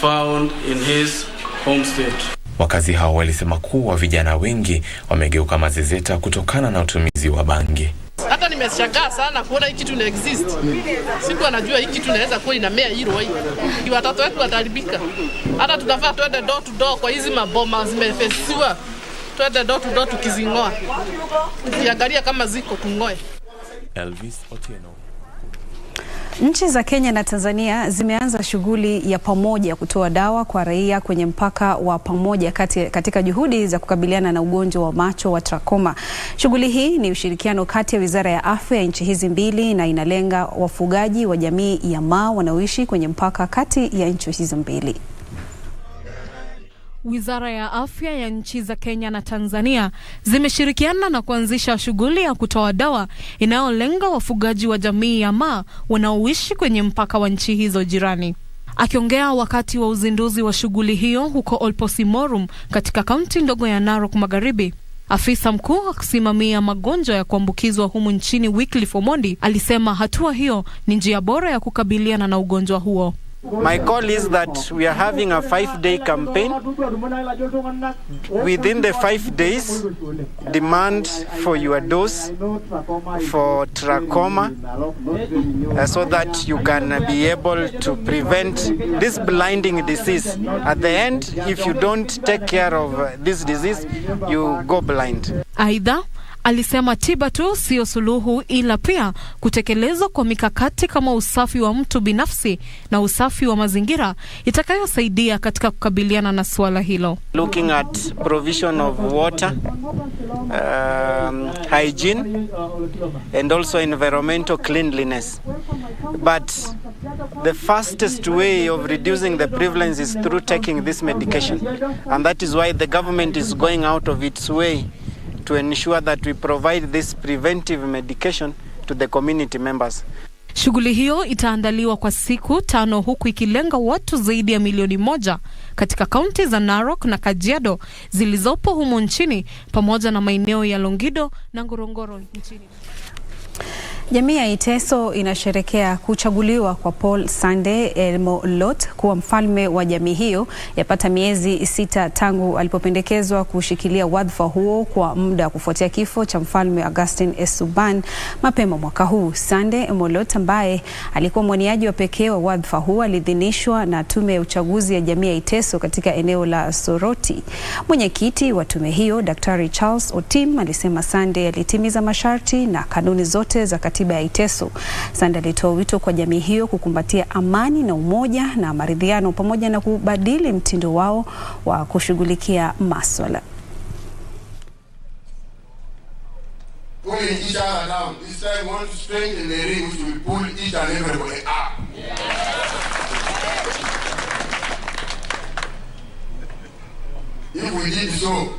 found in his home state. Wakazi hao walisema kuwa vijana wengi wamegeuka mazezeta kutokana na utumizi wa bangi. Hata nimeshangaa sana kuona hiki kitu exist. Siku anajua hiki kitu inaweza kuwa inamea hilo hii. Ki watoto wetu watalibika. Hata tunafaa twende door to door kwa hizi maboma zimefesiwa. Twende door to door tukizingoa. Tukiangalia kama ziko tungoe. Elvis Otieno. Nchi za Kenya na Tanzania zimeanza shughuli ya pamoja kutoa dawa kwa raia kwenye mpaka wa pamoja katika juhudi za kukabiliana na ugonjwa wa macho wa trachoma. Shughuli hii ni ushirikiano kati ya Wizara ya Afya ya nchi hizi mbili na inalenga wafugaji wa jamii ya Maa wanaoishi kwenye mpaka kati ya nchi hizo mbili. Wizara ya Afya ya nchi za Kenya na Tanzania zimeshirikiana na kuanzisha shughuli ya kutoa dawa inayolenga wafugaji wa jamii ya Maa wanaoishi kwenye mpaka wa nchi hizo jirani. Akiongea wakati wa uzinduzi wa shughuli hiyo huko Olposimorum katika kaunti ndogo ya Narok Magharibi, afisa mkuu akisimamia magonjwa ya kuambukizwa humu nchini Wycliffe Omondi alisema hatua hiyo ni njia bora ya kukabiliana na ugonjwa huo. My call is that we are having a 5-day campaign. Within the 5 days, demand for your dose for trachoma so that you can be able to prevent this blinding disease. At the end, if you don't take care of this disease, you go blind. Aidha, alisema tiba tu sio suluhu, ila pia kutekelezwa kwa mikakati kama usafi wa mtu binafsi na usafi wa mazingira itakayosaidia katika kukabiliana na swala hilo. Looking at provision of water, hygiene and also environmental cleanliness. But the fastest way of reducing the prevalence is through taking this medication. And that is why the government is going out of its way to ensure that we provide this preventive medication to the community members. Shughuli hiyo itaandaliwa kwa siku 5 huku ikilenga watu zaidi ya milioni 1 katika kaunti za Narok na Kajiado zilizopo humu nchini pamoja na maeneo ya Longido na Ngorongoro nchini. Jamii ya Iteso inasherekea kuchaguliwa kwa Paul Sande Elmolot kuwa mfalme wa jamii hiyo yapata miezi 6 tangu alipopendekezwa kushikilia wadhifa huo kwa muda kufuatia kifo cha mfalme Augustine Esuban mapema mwaka huu. Sande Elmolot ambaye alikuwa mwaniaji wa pekee wa wadhifa huo alidhinishwa na tume ya uchaguzi ya jamii ya Iteso katika eneo la Soroti. Mwenyekiti wa tume hiyo Daktari Charles Otim alisema Sande alitimiza masharti na kanuni zote za katiba ya Iteso. Sande alitoa wito kwa jamii hiyo kukumbatia amani na umoja na maridhiano pamoja na kubadili mtindo wao wa kushughulikia masuala. Pulling each other down. This time we want to strengthen the ring, which will pull each and everybody up. If we did so,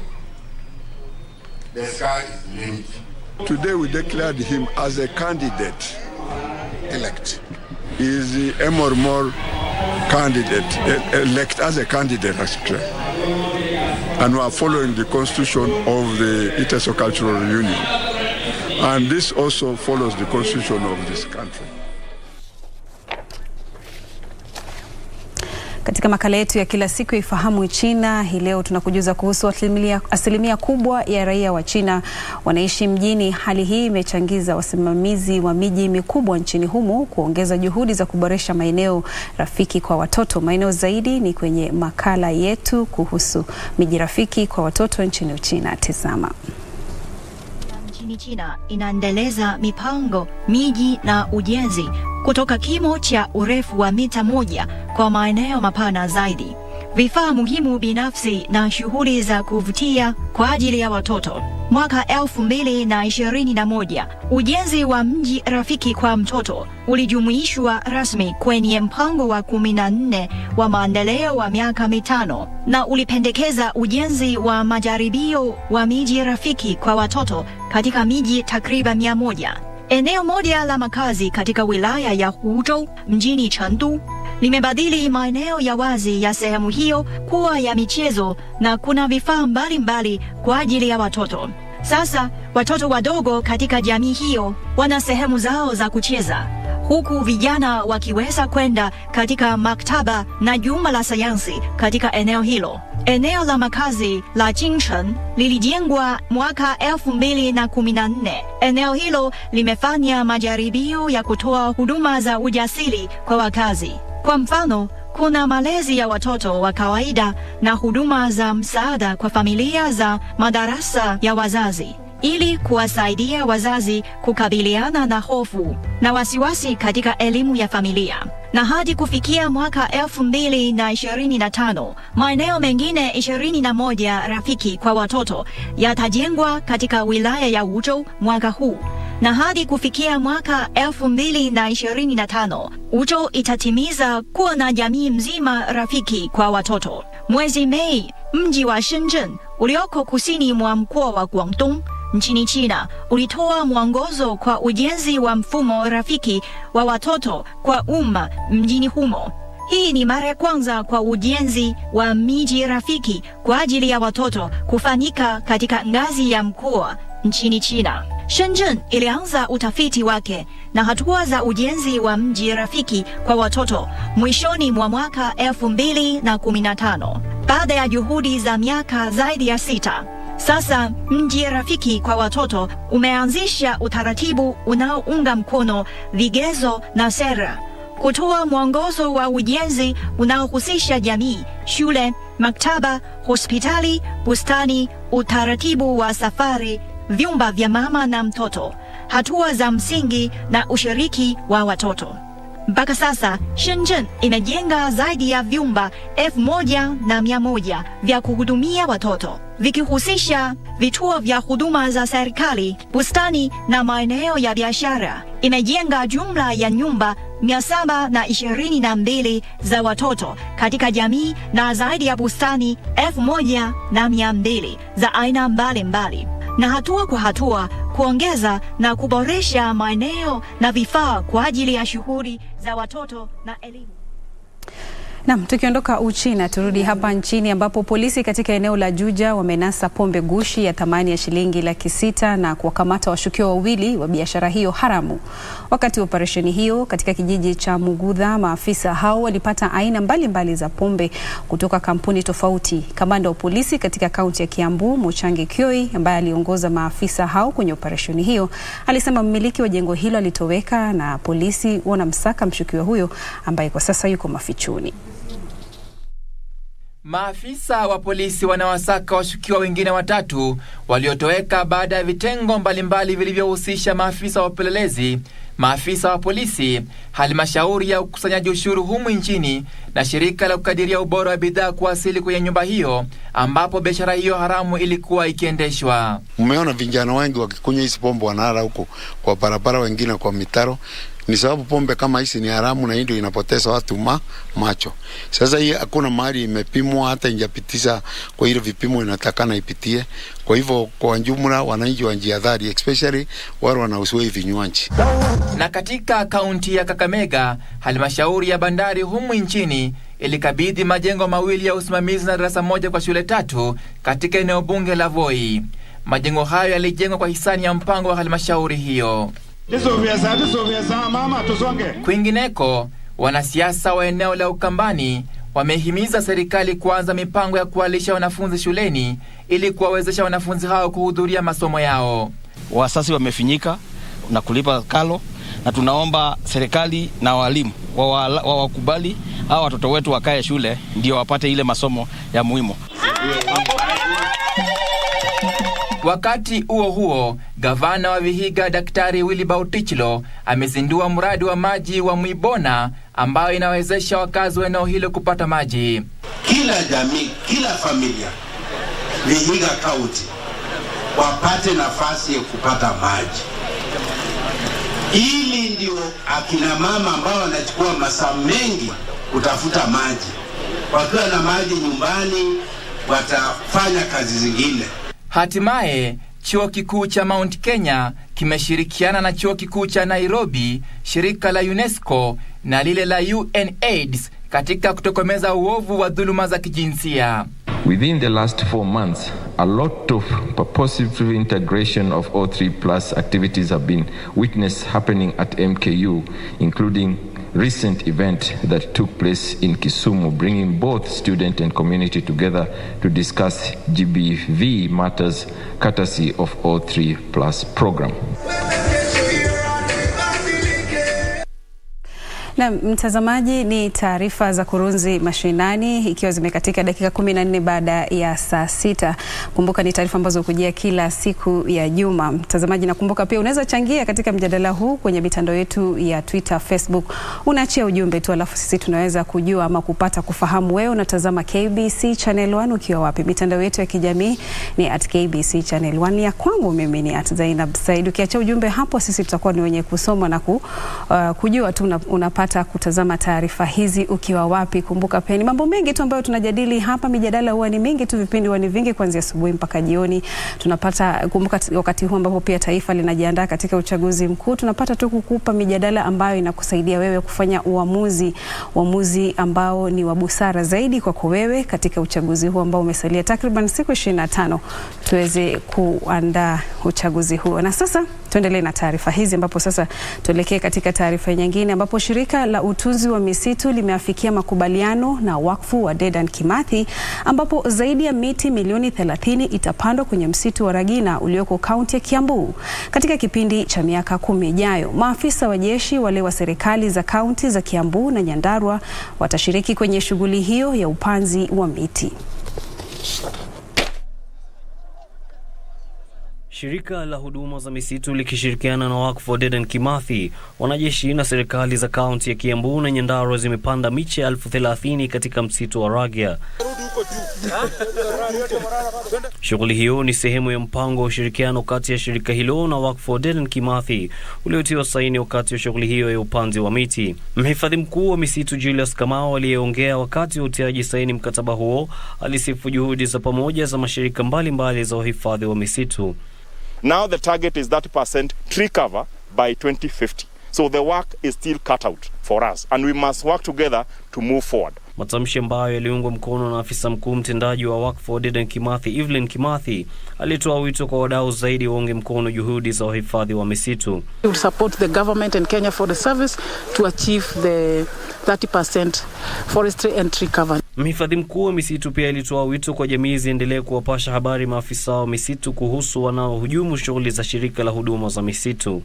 the sky is the limit. Today we declared him as a candidate elect. He is the more candidate elect as a candidate actually. And we are following the constitution of the Iteso Cultural Union. And this also follows the constitution of this country. Katika makala yetu ya kila siku ifahamu China, hii leo tunakujuza kuhusu asilimia kubwa ya raia wa China wanaishi mjini. Hali hii imechangiza wasimamizi wa miji mikubwa nchini humo kuongeza juhudi za kuboresha maeneo rafiki kwa watoto. Maeneo zaidi ni kwenye makala yetu kuhusu miji rafiki kwa watoto nchini Uchina. Tazama. Nchini China inaendeleza mipango, miji na ujenzi kutoka kimo cha urefu wa mita 1 kwa maeneo mapana zaidi. Vifaa muhimu binafsi na shughuli za kuvutia kwa ajili ya watoto. Mwaka 2021, ujenzi wa mji rafiki kwa mtoto ulijumuishwa rasmi kwenye mpango wa 14 wa maendeleo wa miaka 5 na ulipendekeza ujenzi wa majaribio wa miji rafiki kwa watoto katika miji takriban 100. Eneo moja la makazi katika wilaya ya Huzhou mjini Chengdu limebadili maeneo ya wazi ya sehemu hiyo kuwa ya michezo na kuna vifaa mbalimbali kwa ajili ya watoto. Sasa watoto wadogo katika jamii hiyo wana sehemu zao za kucheza. huku vijana wakiweza kwenda katika maktaba na jumba la sayansi katika eneo hilo. Eneo la makazi la Jingshen lilijengwa mwaka 2014. Eneo hilo limefanya majaribio ya kutoa huduma za ujasiri kwa wakazi. Kwa mfano, kuna malezi ya watoto wa kawaida na huduma za msaada kwa familia za madarasa ya wazazi, ili kuwasaidia wazazi kukabiliana na hofu na wasiwasi katika elimu ya familia. Na hadi kufikia mwaka 2025, maeneo mengine 21 rafiki kwa watoto yatajengwa katika wilaya ya Wuzhou mwaka huu. Na hadi kufikia mwaka 2025, Wuzhou itatimiza kuwa na jamii mzima rafiki kwa watoto. Mwezi Mei, mji wa Shenzhen ulioko kusini mwa mkoa wa Guangdong nchini China ulitoa mwongozo kwa ujenzi wa mfumo rafiki wa watoto kwa umma mjini humo. Hii ni mara ya kwanza kwa ujenzi wa miji rafiki kwa ajili ya watoto kufanyika katika ngazi ya mkoa nchini China. Shenzhen ilianza utafiti wake na hatua za ujenzi wa mji rafiki kwa watoto mwishoni mwa mwaka 2015. Baada ya juhudi za miaka zaidi ya 6, sasa mji rafiki kwa watoto umeanzisha utaratibu unaounga mkono vigezo na sera, kutoa mwongozo wa ujenzi unaohusisha jamii, shule, maktaba, hospitali, bustani, utaratibu wa safari, vyumba vya mama na mtoto, hatua za msingi na ushiriki wa watoto. Mpaka sasa, Shenzhen imejenga zaidi ya vyumba 1100 vya kuhudumia watoto, vikihusisha vituo vya huduma za serikali, bustani na maeneo ya biashara. Imejenga jumla ya nyumba 722 za watoto katika jamii na zaidi ya bustani 1200 za aina mbalimbali. Na hatua kwa hatua kuongeza na kuboresha maeneo na vifaa kwa ajili ya shughuli za watoto na elimu. Naam, tukiondoka Uchina turudi hapa nchini ambapo polisi katika eneo la Juja wamenasa pombe gushi ya thamani ya shilingi 600,000 na kuwakamata washukiwa wawili wa biashara hiyo haramu. Wakati wa operesheni hiyo katika kijiji cha Mugudha, maafisa hao walipata aina mbalimbali za pombe kutoka kampuni tofauti. Kamanda wa polisi katika kaunti ya Kiambu, Muchangi Kioi, ambaye aliongoza maafisa hao kwenye operesheni hiyo, alisema mmiliki wa jengo hilo alitoweka na polisi wanamsaka mshukiwa huyo ambaye kwa sasa yuko mafichoni. Maafisa wa polisi wanawasaka washukiwa wengine 3 waliotoweka baada ya vitengo mbalimbali vilivyohusisha maafisa wa upelelezi, maafisa wa polisi, halmashauri ya ukusanyaji ushuru humu nchini na shirika la kukadiria ubora wa bidhaa kuwasili kwenye nyumba hiyo ambapo biashara hiyo haramu ilikuwa ikiendeshwa. Umeona vijana wengi wakikunywa hizi pombe wanalala huko kwa barabara, wengine kwa mitaro. Ni sababu pombe kama hizi ni haramu na ndio inapoteza watu macho. Sasa hii hakuna mahali imepimwa, hata injapitisha kwa ile vipimo inatakana ipitie. Kwa hivyo kwa jumla wananchi wanjihadhari, especially wale wanaouza vinywaji. Na katika kaunti ya Kakamega, halmashauri ya bandari humu nchini ilikabidhi majengo 2 ya usimamizi na darasa 1 kwa shule 3 katika eneo bunge la Voi. Majengo hayo yalijengwa kwa hisani ya mpango wa halmashauri hiyo. Kwingineko, wanasiasa wa eneo la Ukambani wamehimiza serikali kuanza mipango ya kuwalisha wanafunzi shuleni ili kuwawezesha wanafunzi hao kuhudhuria masomo yao. Wasasi wamefinyika na kulipa kalo, na tunaomba serikali na walimu wakubali hao watoto wetu wakae shule ndio wapate ile masomo ya muhimu. Wakati huo gavana wa Vihiga Daktari Willy Bautichilo amezindua mradi wa maji wa Mwibona ambao inawezesha wakazi wa eneo hilo kupata maji. Kila jamii, kila familia Vihiga County wapate nafasi ya kupata maji. Ili ndio akina mama ambao wanachukua masaa mengi kutafuta maji, wakiwa na maji nyumbani watafanya kazi zingine. Hatimaye, chuo kikuu cha Mount Kenya kimeshirikiana na chuo kikuu cha Nairobi, shirika la UNESCO na lile la UNAIDS katika kutokomeza uovu wa dhuluma za kijinsia. Within the last 4 months, a lot of purposive integration of O3+ activities have been witnessed happening at MKU, including recent event that took place in Kisumu, bringing both student and community together to discuss GBV matters courtesy of O3+ program. Na mtazamaji, ni taarifa za kurunzi mashinani ikiwa zimekatika dakika 14 baada ya saa 6. Kumbuka ni taarifa ambazo hukujia kila siku ya juma. Mtazamaji, nakumbuka pia unaweza changia katika mjadala huu kwenye mitandao yetu ya Twitter, Facebook. Unaachia ujumbe tu alafu sisi tunaweza kujua ama kupata kufahamu wewe unatazama KBC Channel 1 ukiwa wapi. Mitandao yetu ya kijamii ni @KBC Channel 1. Ya kwangu mimi ni @Zainab Said. Ukiachia ujumbe hapo sisi tutakuwa ni wenye kusoma na kujua tu unapata kutazama taarifa hizi ukiwa wapi. Kumbuka pia ni mambo mengi tu ambayo tunajadili hapa. Mijadala huwa ni mingi tu, vipindi huwa ni vingi kuanzia asubuhi mpaka jioni. Tunapata, kumbuka wakati huu ambapo pia taifa linajiandaa katika uchaguzi mkuu, tunapata tu kukupa mijadala ambayo inakusaidia wewe kufanya uamuzi ambao ni wa busara zaidi kwako wewe katika uchaguzi huu ambao umesalia takriban siku 25 tuweze kuandaa uchaguzi huu. Na sasa tuendelee na taarifa hizi ambapo sasa tuelekee katika taarifa nyingine ambapo shirika la utunzi wa misitu limeafikia makubaliano na wakfu wa Dedan Kimathi ambapo zaidi ya miti milioni 30 itapandwa kwenye msitu wa Ragina ulioko kaunti ya Kiambu katika kipindi cha miaka 10 ijayo. Maafisa wa jeshi wale wa serikali za kaunti za Kiambu na Nyandarua watashiriki kwenye shughuli hiyo ya upanzi wa miti. Shirika la huduma za misitu likishirikiana na wakfu wa Dedan Kimathi, wanajeshi na serikali za kaunti ya Kiambu na Nyandarua zimepanda miche 30,000 katika msitu wa Ragina. Shughuli hiyo ni sehemu ya mpango wa ushirikiano kati ya shirika hilo na wakfu wa Dedan Kimathi uliotiwa saini wakati wa shughuli hiyo ya upanzi wa miti. Mhifadhi mkuu wa misitu Julius Kamau aliyeongea wakati wa utiaji saini mkataba huo alisifu juhudi za pamoja za mashirika mbalimbali za uhifadhi wa misitu. Now the target is 30% tree cover by 2050. So the work is still cut out for us and we must work together to move forward. Matamshi ambayo yaliungwa mkono na afisa mkuu mtendaji wa wakfu wa Dedan Kimathi, Irene Kimathi, alitoa wito kwa wadau zaidi waunge mkono juhudi za uhifadhi wa misitu. We will support the government and Kenya for the service to achieve the 30% forestry and tree cover. Mhifadhi mkuu wa misitu pia alitoa wito kwa jamii ziendelee kuwapasha habari maafisa wa misitu kuhusu wanaohujumu shughuli za shirika la huduma za misitu.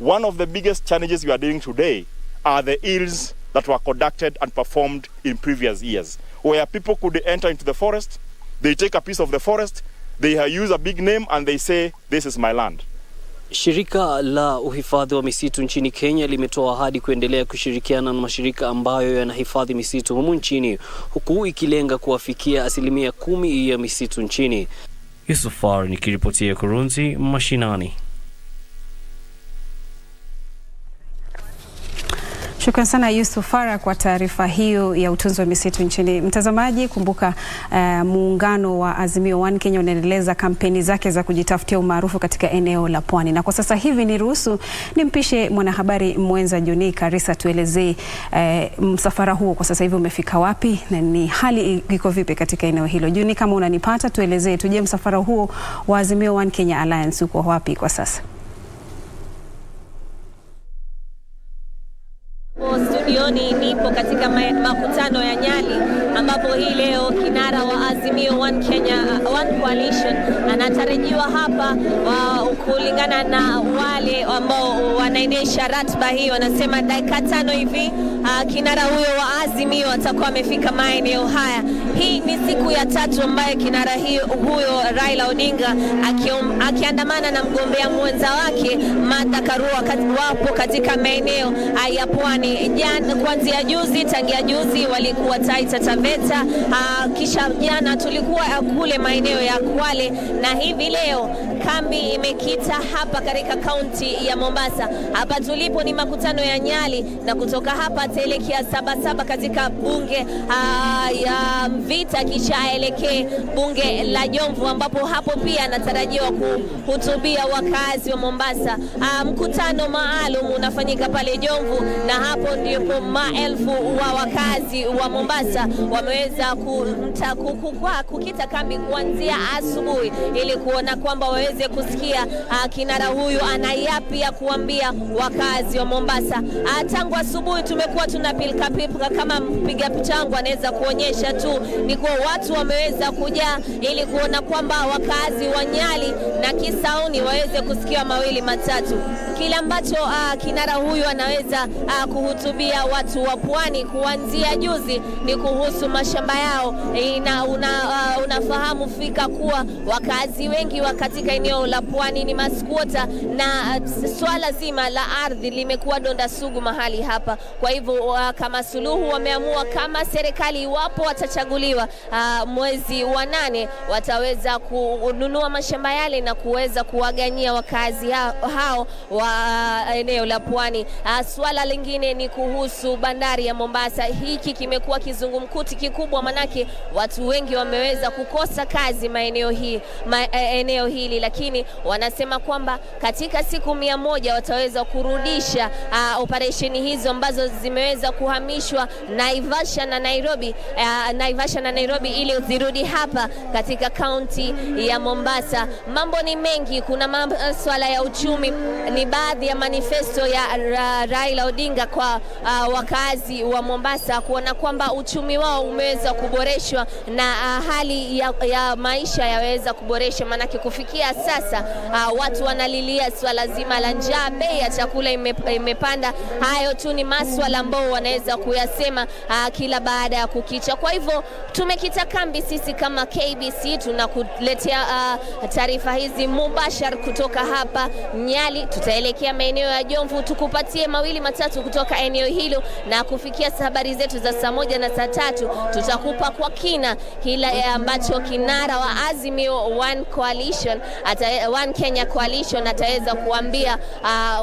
One of the biggest challenges we are dealing today are the ills that were conducted and performed in previous years, where people could enter into the forest, they take a piece of the forest, they use a big name and they say, this is my land. Shirika la uhifadhi wa misitu nchini Kenya limetoa ahadi kuendelea kushirikiana na mashirika ambayo yanahifadhi misitu humu nchini, huku ikilenga kuwafikia 10% ya misitu nchini. Yusufar nikiripotia Kurunzi mashinani. Shukran sana Yusufara kwa taarifa hiyo ya utunzi wa misitu nchini. Mtazamaji, kumbuka muungano wa Azimio 1 Kenya unaendeleza kampeni zake za kujitafutia umaarufu katika eneo la Pwani. Na kwa sasa hivi niruhusu nimpishe mwanahabari mwenza Joni Karisa tuelezee msafara huo kwa sasa hivi umefika wapi na ni hali iko vipi katika eneo hilo. Joni, kama unanipata tuelezee tuje msafara huo wa Azimio 1 Kenya Alliance uko wapi kwa sasa? Studioni nipo katika makutano ya Nyali ambapo hii leo kinara wa Azimio 1 Kenya One Coalition anatarajiwa hapa kulingana na wale ambao wanaendesha ratiba hii wanasema dakika 5 hivi kinara huyo wa Azimio atakuwa amefika maeneo haya. Hii ni siku ya 3 ambaye kinara huyo Raila Odinga akiandamana na mgombea mwenza wake Martha Karua wapo katika maeneo ya Pwani. Kuanzia juzi, tangia juzi walikuwa Taita Taveta, kisha jana tulikuwa kule maeneo ya Kwale na hivi leo kambi imekita hapa katika kaunti ya Mombasa. Hapa tulipo ni makutano ya Nyali na kutoka hapa telekea Sabasaba katika bunge ya Mvita kisha aelekee bunge la Jomvu, ambapo hapo pia anatarajiwa kuhutubia wakazi wa Mombasa. Mkutano maalum unafanyika pale Jomvu, na hapo ndipo maelfu wa wakazi wa Mombasa wameweza kukita kambi kuanzia asubuhi ili kuona kwamba waweze kusikia kinara huyu ana yapi ya kuambia wakazi wa Mombasa. Tangu asubuhi tumekuwa tunapilika kama mpiga picha wangu anaweza kuonyesha tu, ni kwa watu wameweza kuja ili kuona kwamba wakazi wa Nyali na Kisauni waweze kusikia mawili matatu. Kile ambacho kinara huyu anaweza kuhutubia watu wa Pwani kuanzia juzi ni kuhusu mashamba yao. Unafahamu fika kuwa wakazi wengi wa katika eneo la Pwani ni maskwota, na swala zima la ardhi limekuwa donda sugu mahali hapa. Kwa hivyo kama suluhu wameamua kama serikali iwapo watachaguliwa mwezi wa 8 wataweza kununua mashamba yale na kuweza kuwaganyia wakazi hao wa eneo la Pwani. Swala lingine ni kuhusu bandari ya Mombasa. Hiki kimekuwa kizungumkuti kikubwa, manake watu wengi wameweza kukosa kazi eneo hili, lakini wanasema kwamba katika siku 100 wataweza kurudisha operesheni hizo ambazo zimeweza kuhamishwa Naivasha na Nairobi ili zirudi hapa katika kaunti ya Mombasa. Mambo ni mengi, kuna swala ya uchumi, ni baadhi ya manifesto ya Raila Odinga kwa wakazi wa Mombasa kuona kwamba uchumi wao umeweza kuboreshwa na hali ya maisha yaweza kuboreshwa, manake kufikia sasa watu wanalilia swala zima la njaa, bei ya chakula imepanda. Hayo tu ni maswala ambao wanaweza kuyasema kila baada ya kukicha. Kwa hivyo tumekita kambi sisi kama KBC, tunakuletea taarifa hizi mubashara kutoka hapa Nyali. Tutaelekea maeneo ya Jomvu tukupatie mawili matatu kutoka eneo hilo, na kufikia habari zetu za saa 1 na saa 3 tutakupa kwa kina kila ambacho kinara wa Azimio One Kenya Coalition ataweza kuambia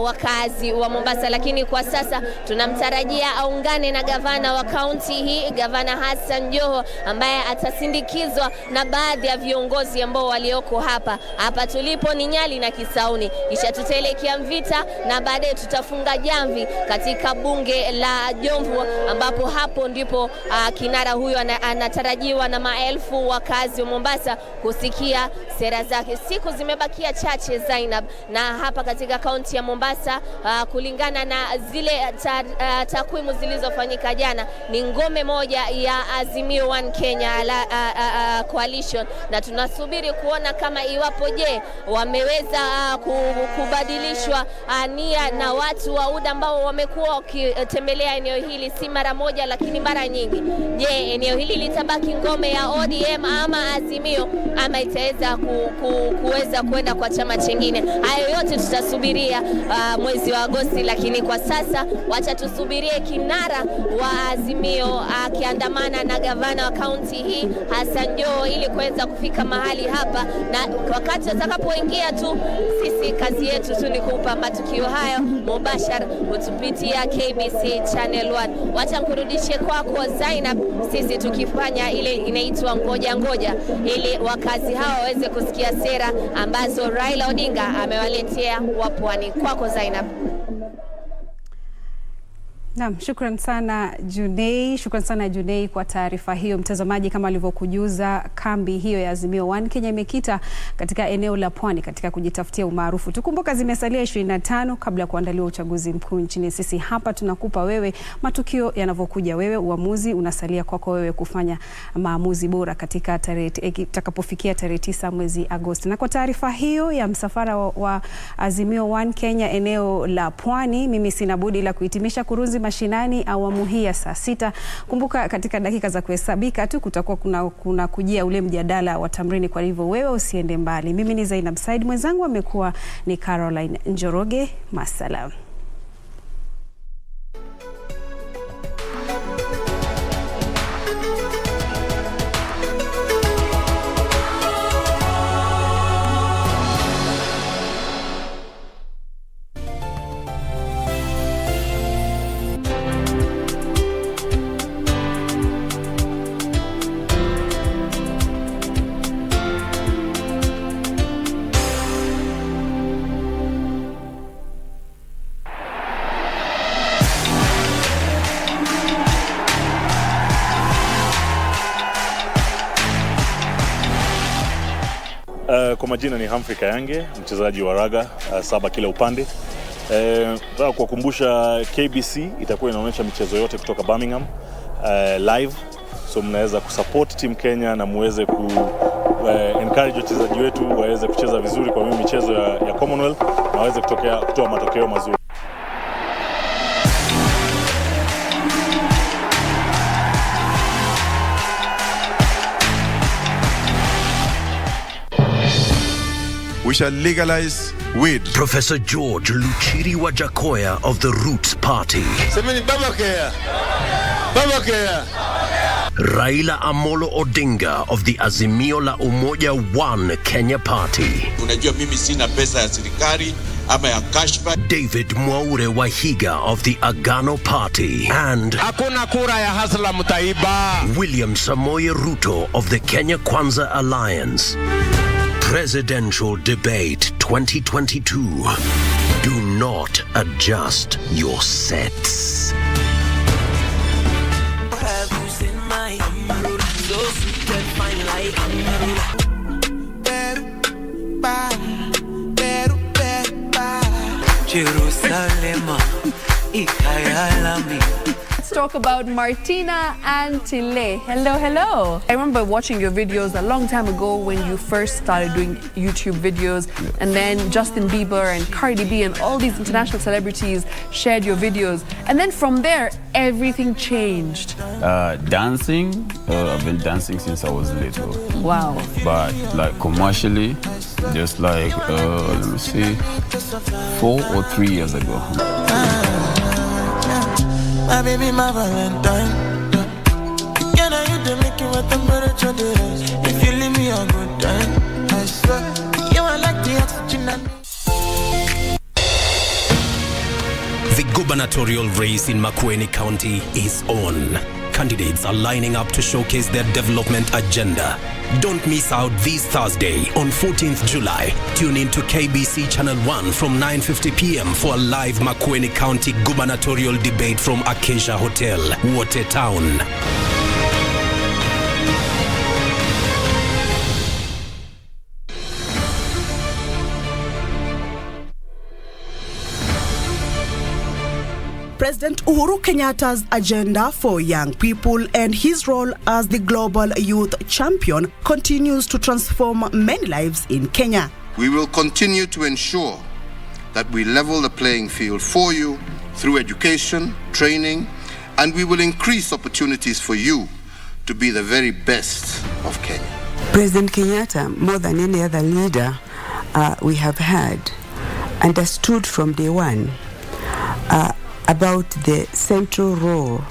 wakazi wa Mombasa. Lakini kwa sasa tunamtarajia aungane na gavana wa kaunti hii, Gavana Hassan Joho, ambaye atasindikizwa na baadhi ya viongozi ambao walioko hapa tulipo ni Nyali na Kisauni. Kisha tutaelekea Mvita na baadaye tutafunga jamvi katika bunge la Jomvu, ambapo hapo ndipo kinara huyo anatarajiwa na maelfu wakazi wa Mombasa kusikia sera zake. Siku zimebakia chache Zainab, na hapa katika kaunti ya Mombasa kulingana na zile takwimu zilizofanyika jana, ni ngome moja ya Azimio One Kenya Coalition, na tunasubiri kuona kama iwapo wameweza kubadilishwa nia na watu wa UDA ambao wamekuwa wakitembelea eneo hili si mara moja lakini mara nyingi. Eneo hili litabaki ngome ya ODM ama Azimio, ama itaweza kuweza kwenda kwa chama chingine? Hayo yote tutasubiria mwezi wa Agosti, lakini kwa sasa wacha tusubirie kinara wa Azimio akiandamana na gavana wa kaunti hii Hassan Joho ili kuweza kufika mahali hapa, na wakati atakapoingia tu sisi kazi yetu tu ni kupa matukio hayo mubashara kutupitia KBC Channel 1. Wacha kurudishe kwako Zainab, sisi tukifanya ile inaitwa ngoja ili wakazi hawa waweze kusikia sera ambazo Raila Odinga amewaletea wa Pwani. Kwako Zainab. Naam, shukran sana Junei kwa taarifa hiyo. Mtazamaji, kama alivyokujuza, kambi hiyo ya Azimio One Kenya imekita katika eneo la Pwani katika kujitafutia umaarufu. Tukumbuka zimesalia 25 kabla ya kuandaliwa uchaguzi mkuu nchini. Sisi hapa tunakupa wewe matukio yanavyokuja, wewe uamuzi unasalia kwako wewe kufanya maamuzi bora katika itakapofikia tarehe 9 mwezi Agosti. Na kwa taarifa hiyo ya msafara wa Azimio One Kenya eneo la Pwani, mimi sina budi la kuhitimisha Kurunzi Mashinani awamu hii ya saa 6. Kumbuka katika dakika za kuhesabika tu kutakuwa kuna kujia ule mjadala wa Tamrini, kwa hivyo wewe usiende mbali. Mimi ni Zainab Said, mwenzangu amekuwa ni Caroline Njoroge. Masalam. Kwa majina ni Humphrey Kayange, mchezaji wa raga 7 kila upande. Nataka kuwakumbusha KBC itakuwa inaonyesha michezo yote kutoka Birmingham live, so mnaweza kusupport team Kenya na muweze encourage wachezaji wetu waweze kucheza vizuri kwa michezo ya Commonwealth na waweze kutoa matokeo mazuri. We shall legalize weed. Professor George Luchiri Wajakoya of the Roots Party. Semeni Babakea. Babakea. Raila Amolo Odinga of the Azimio la Umoja One Kenya Party. Unajua mimi sina pesa ya serikali ama ya cashback. David Mwaure Wahiga of the Agano Party. And hakuna kura ya hasla mtaiba. William Samoei Ruto of the Kenya Kwanza Alliance. Presidential Debate 2022. Do not adjust your sets. Have you seen my so sweet and fine like Jerusalem, Ikayalami. Let's talk about Martina and Tile. Hello, hello. I remember watching your videos a long time ago when you first started doing YouTube videos, and then Justin Bieber and Cardi B and all these international celebrities shared your videos. And then from there, everything changed. Dancing, I've been dancing since I was little. Wow. But like commercially, just like, let me see, 4 or 3 years ago. My baby, my Valentine. Can I you to make you what temperature is? If you leave me a good time, I swear you are like the oxygen. The gubernatorial race in Makueni County is on. Candidates are lining up to showcase their development agenda. Don't miss out this Thursday on 14th July. Tune in to KBC Channel 1 from 9:50 p.m. for a live Makueni County gubernatorial debate from Acacia Hotel, Watertown. President Uhuru Kenyatta's agenda for young people and his role as the global youth champion continues to transform many lives in Kenya. We will continue to ensure that we level the playing field for you through education, training, and we will increase opportunities for you to be the very best of Kenya. President Kenyatta, more than any other leader we have had, understood from day one about the central role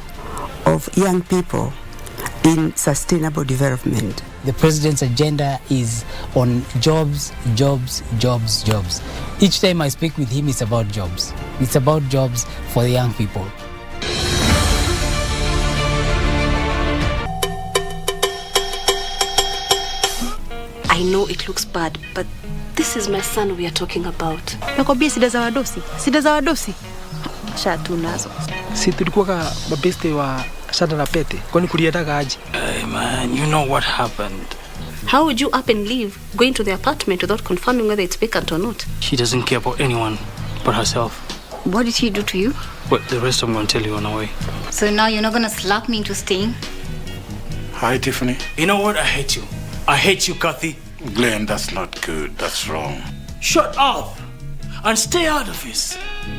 of young people in sustainable development. The president's agenda is on jobs, jobs, jobs, jobs. Each time I speak with him, it's about jobs. It's about jobs for the young people. I know it looks bad, but this is my son we are talking about. Nakwambia sida za wadosi. Shatu nazo. Si tulikuwa mabeste wa Shada na Pete. Kwani kuliendaga aje? Hey man, you know what happened. How would you up and leave, going to the apartment without confirming whether it's vacant or not? She doesn't care about anyone but herself. What did he do to you? Well, the rest I'm going to tell you on the way. So now you're not going to slap me into staying? Hi, Tiffany. You know what? I hate you. I hate you, Kathy. Glenn, that's not good. That's wrong. Shut up and stay out of this.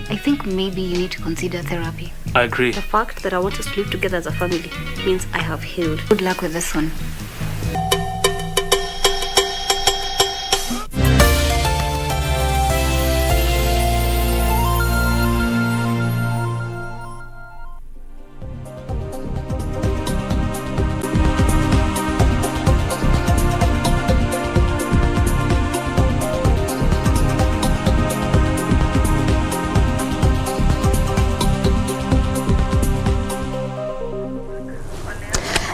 I think maybe you need to consider therapy. I agree. The fact that I want us to live together as a family means I have healed. Good luck with this one.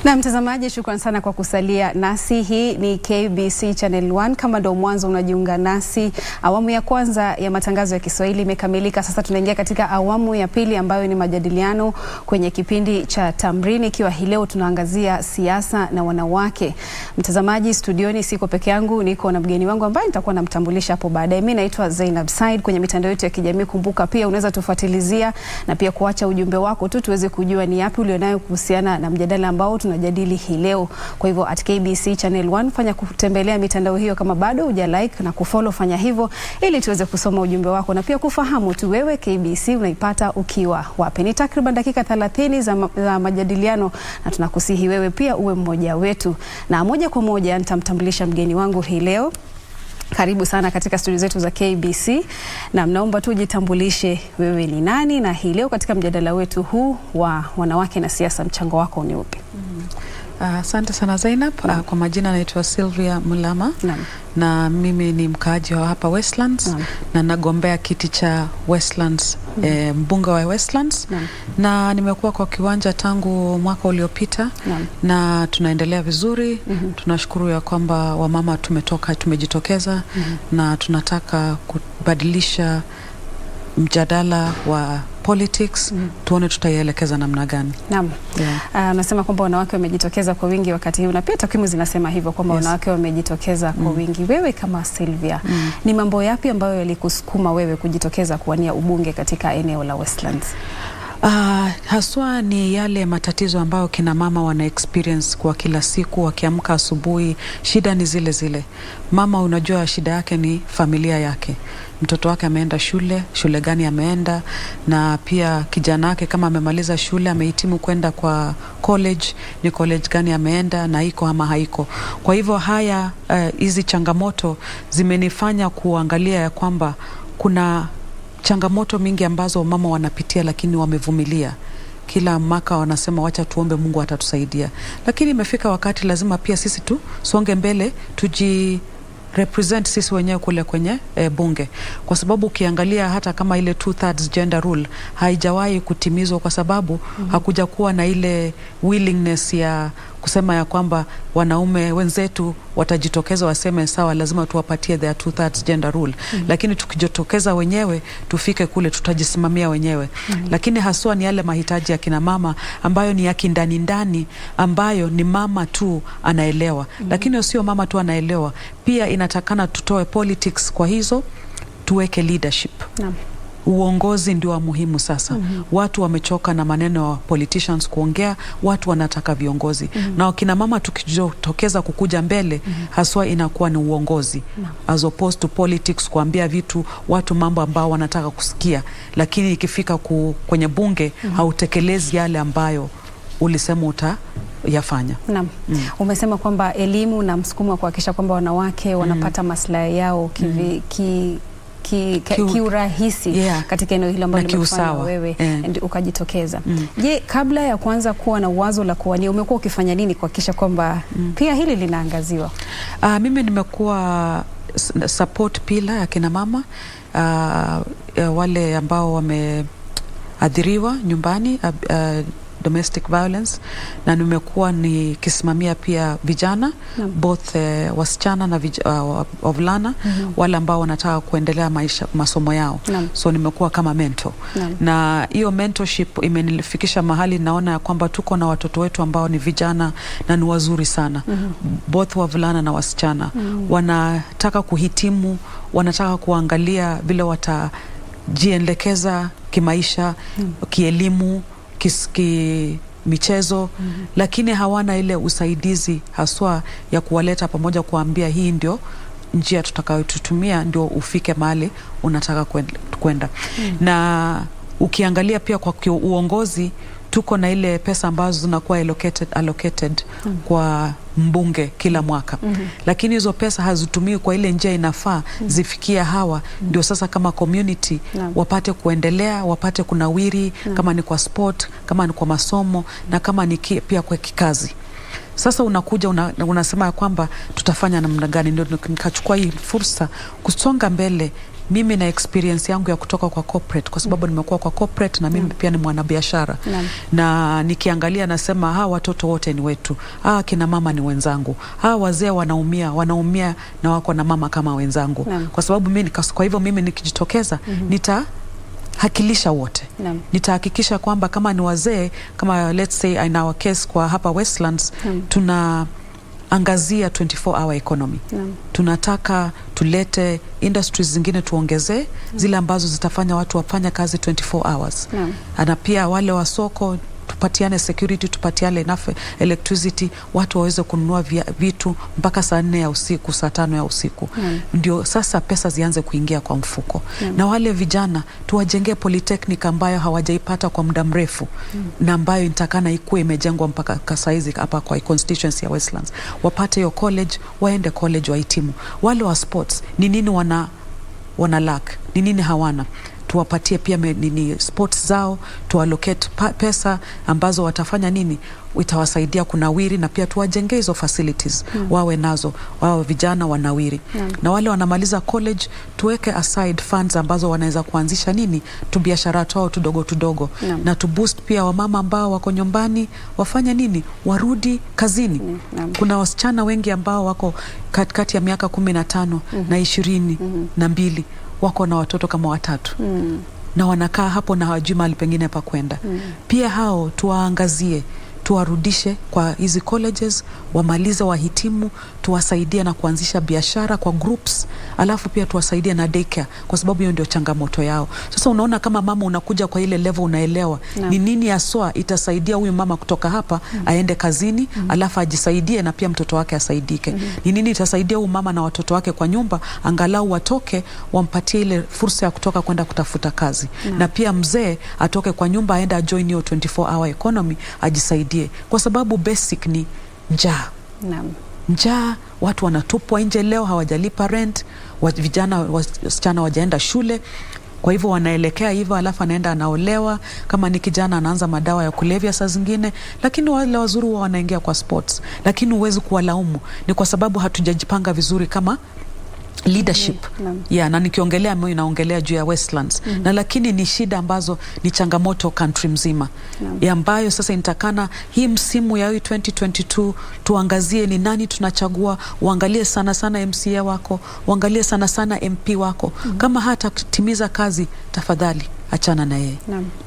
Na mtazamaji, shukrani sana kwa kusalia nasi. Hii ni KBC Channel 1. Kama ndo mwanzo unajiunga nasi, awamu ya kwanza ya matangazo ya Kiswahili imekamilika. Sasa tunaingia katika awamu ya pili ambayo ni majadiliano kwenye kipindi cha Tamrini, ikiwa hii leo tunaangazia siasa na wanawake. Mtazamaji, studioni siko peke yangu, niko na mgeni wangu ambaye nitakuwa namtambulisha hapo baadaye. Mimi naitwa Zainab Said. Kwenye mitandao yetu ya kijamii, kumbuka pia unaweza tufuatilizia na pia kuacha ujumbe wako tu tuweze kujua ni yapi ulionayo kuhusiana na mjadala ambao tunajadili hii leo. Kwa hivyo at KBC Channel 1 fanya kutembelea mitandao hiyo, kama bado hujalike na kufollow fanya hivyo ili tuweze kusoma ujumbe wako na pia kufahamu tu wewe KBC unaipata ukiwa wapi. Ni takriban dakika 30 za majadiliano na tunakusihi wewe pia uwe mmoja wetu. Na moja kwa moja nitamtambulisha mgeni wangu hii leo. Karibu sana katika studio zetu za KBC, na mnaomba tu jitambulishe wewe ni nani, na hii leo katika mjadala wetu huu wa wanawake na siasa mchango wako ni upi? Asante sana Zainab. Kwa majina naitwa Sylvia Mulama na mimi ni mkaaji wa hapa Westlands na nagombea kiti cha Westlands, mbunge wa Westlands na nimekuwa kwa kiwanja tangu mwaka uliopita na tunaendelea vizuri. Tunashukuru ya kwamba wamama tumejitokeza na tunataka kubadilisha mjadala wa politics, tuone tutaielekeza namna gani. Naam. Unasema kwamba wanawake wamejitokeza kwa wingi wakati huu, na pia takwimu zinasema hivyo kwamba wanawake wamejitokeza kwa wingi. Wewe kama Sylvia, ni mambo yapi ambayo yalikusukuma wewe kujitokeza kuwania ubunge katika eneo la Westlands? Haswa ni yale matatizo ambayo kina mama wana experience kwa kila siku. Wakiamka asubuhi, shida ni zile zile. Mama, unajua shida yake ni familia yake, mtoto wake ameenda shule gani ameenda, na pia kijana wake kama amemaliza shule, amehitimu kwenda kwa college, ni college gani ameenda na iko ama haiko. Kwa hivyo hizi changamoto zimenifanya kuangalia ya kwamba kuna changamoto mingi ambazo mama wanapitia, lakini wamevumilia. Kila mwaka wanasema wacha tuombe Mungu atatusaidia, lakini imefika wakati lazima pia sisi tu songe mbele, represent sisi wenyewe kule kwenye bunge, kwa sababu ukiangalia hata kama ile 2/3 gender rule haijawahi kutimizwa, kwa sababu hakuja kuwa na ile willingness ya kusema ya kwamba wanaume wenzetu watajitokeza waseme sawa, lazima tuwapatie their 2/3 gender rule. Lakini tukijitokeza wenyewe tufike kule, tutajisimamia wenyewe. Lakini haswa ni yale mahitaji ya kina mama ambayo ni ya kindani ndani, ambayo ni mama tu anaelewa. Lakini sio mama tu anaelewa, pia inatakana tutoe politics kwa hizo, tuweke leadership. Uongozi ndio muhimu sasa. Watu wamechoka na maneno wa politicians kuongea, watu wanataka viongozi. Na kina mama tukijitokeza kukuja mbele, haswa inakuwa ni uongozi, as opposed to politics, kuambia vitu watu mambo ambao wanataka kusikia, lakini ikifika kwenye bunge hautekelezi yale ambayo ulisema utayafanya. Naam. Umesema kwamba elimu na msukumo wa kuhakikisha kwamba wanawake wanapata maslahi yao kiurahisi katika eneo hilo ambalo umefanya wewe ukajitokeza. Je, kabla ya kuanza kuwa na wazo la kuwania, umekuwa ukifanya nini kuhakikisha kwamba pia hili linaangaziwa? Mimi nimekuwa support pillar ya kina mama, wale ambao wameadhiriwa nyumbani, domestic violence, na nimekuwa nikisimamia pia vijana, both wasichana na wavulana, wale ambao wanataka kuendelea masomo yao. So nimekuwa kama mentor. Na hiyo mentorship imenifikisha mahali naona ya kwamba tuko na watoto wetu ambao ni vijana na ni wazuri sana. Both wavulana na wasichana wanataka kuhitimu, wanataka kuangalia vile watajiendekeza kimaisha, kielimu, michezo, lakini hawana ile usaidizi haswa ya kuwaleta pamoja, kuambia hii ndio njia tutakayotumia ndio ufike mahali unataka kwenda. Na ukiangalia pia kwa uongozi, tuko na ile pesa ambazo zinakuwa allocated kwa mbunge kila mwaka. Lakini hizo pesa hazitumiwi kwa ile njia inafaa zifikia hawa. Ndio sasa kama community wapate kuendelea, wapate kunawiri, kama ni kwa sport, kama ni kwa masomo, na kama ni pia kwa kikazi. Sasa unakuja unasema kwamba tutafanya namna gani? Ndio nikachukua hii fursa kusonga mbele. Mimi na experience yangu ya kutoka kwa corporate, kwa sababu nimekuwa kwa corporate na mimi pia ni mwanabiashara. Na nikiangalia nasema watoto wote ni wetu. Kina mama ni wenzangu. Wazee wanaumia na wako na mama kama wenzangu. Kwa sababu kwa hivyo mimi nikijitokeza nitahakilisha wote. Nitahakikisha kwamba kama ni wazee, kama let's say in our case kwa hapa Westlands, angazia 24-hour economy. Tunataka tulete industries zingine tuongezee zile ambazo zitafanya watu wafanya kazi 24 hours. Na pia wale wa soko tupatiane security, tupatiane enough electricity, watu waweze kununua vitu mpaka saa 4 ya usiku, saa 5 ya usiku. Ndio sasa pesa zianze kuingia kwa mfuko. Na wale vijana tuwajengee polytechnic ambayo hawajaipata kwa muda mrefu, na ambayo nitakana ikuwe imejengwa mpaka kasaizi hapa kwa constituency ya Westlands. Wapate hiyo college, waende college wahitimu. Wale wa sports ni nini wana lack, ni nini hawana, tuwapatie pia nini sports zao, tuallocate pesa ambazo watafanya nini, itawasaidia kunawiri, na pia tuwajengee hizo facilities wawe nazo, wao vijana wanawiri. Na wale wanamaliza college tuweke aside funds ambazo wanaweza kuanzisha nini tu biashara tao tudogo na tu boost pia wamama ambao wako nyumbani wafanya nini, warudi kazini. Kuna wasichana wengi ambao wako katikati ya miaka 15 na 22 wako na watoto kama 3 na wanakaa hapo na hawajui mahali pengine pa kwenda. Pia hao tuwaangazie, tuwarudishe kwa hizi colleges, wamalize wahitimu, tuwasaidie na kuanzisha biashara kwa groups, alafu pia tuwasaidie na daycare, kwa sababu hiyo ndio changamoto yao. Sasa unaona kama mama unakuja kwa ile level, unaelewa ni nini haswa itasaidia huyu mama kutoka hapa aende kazini, alafu ajisaidie na pia mtoto wake asaidike. Ni nini itasaidia huyu mama na watoto wake kwa nyumba, angalau watoke wampatie ile fursa ya kutoka kwenda kutafuta kazi. Na pia mzee atoke kwa nyumba aende join hiyo 24-hour economy, ajisaidie, kwa sababu basic ni njaa. Njaa, watu wanatupwa nje leo, hawajalipa rent, vijana wasichana wajaenda shule, kwa hivyo wanaelekea hivyo, alafu anaenda anaolewa, kama ni kijana anaanza madawa ya kulevya saa zingine. Lakini wale wazuri wanaingia kwa sports, lakini huwezi kuwalaumu, ni kwa sababu hatujajipanga vizuri kama leadership. Na nikiongelea mimi naongelea juu ya Westlands. Na lakini ni shida ambazo ni changamoto country mzima. Ambayo sasa inatakana hii msimu ya 2022 tuangazie ni nani tunachagua, uangalie sana sana MCA wako, uangalie sana sana MP wako. Kama hata kutimiza kazi, tafadhali achana na yeye.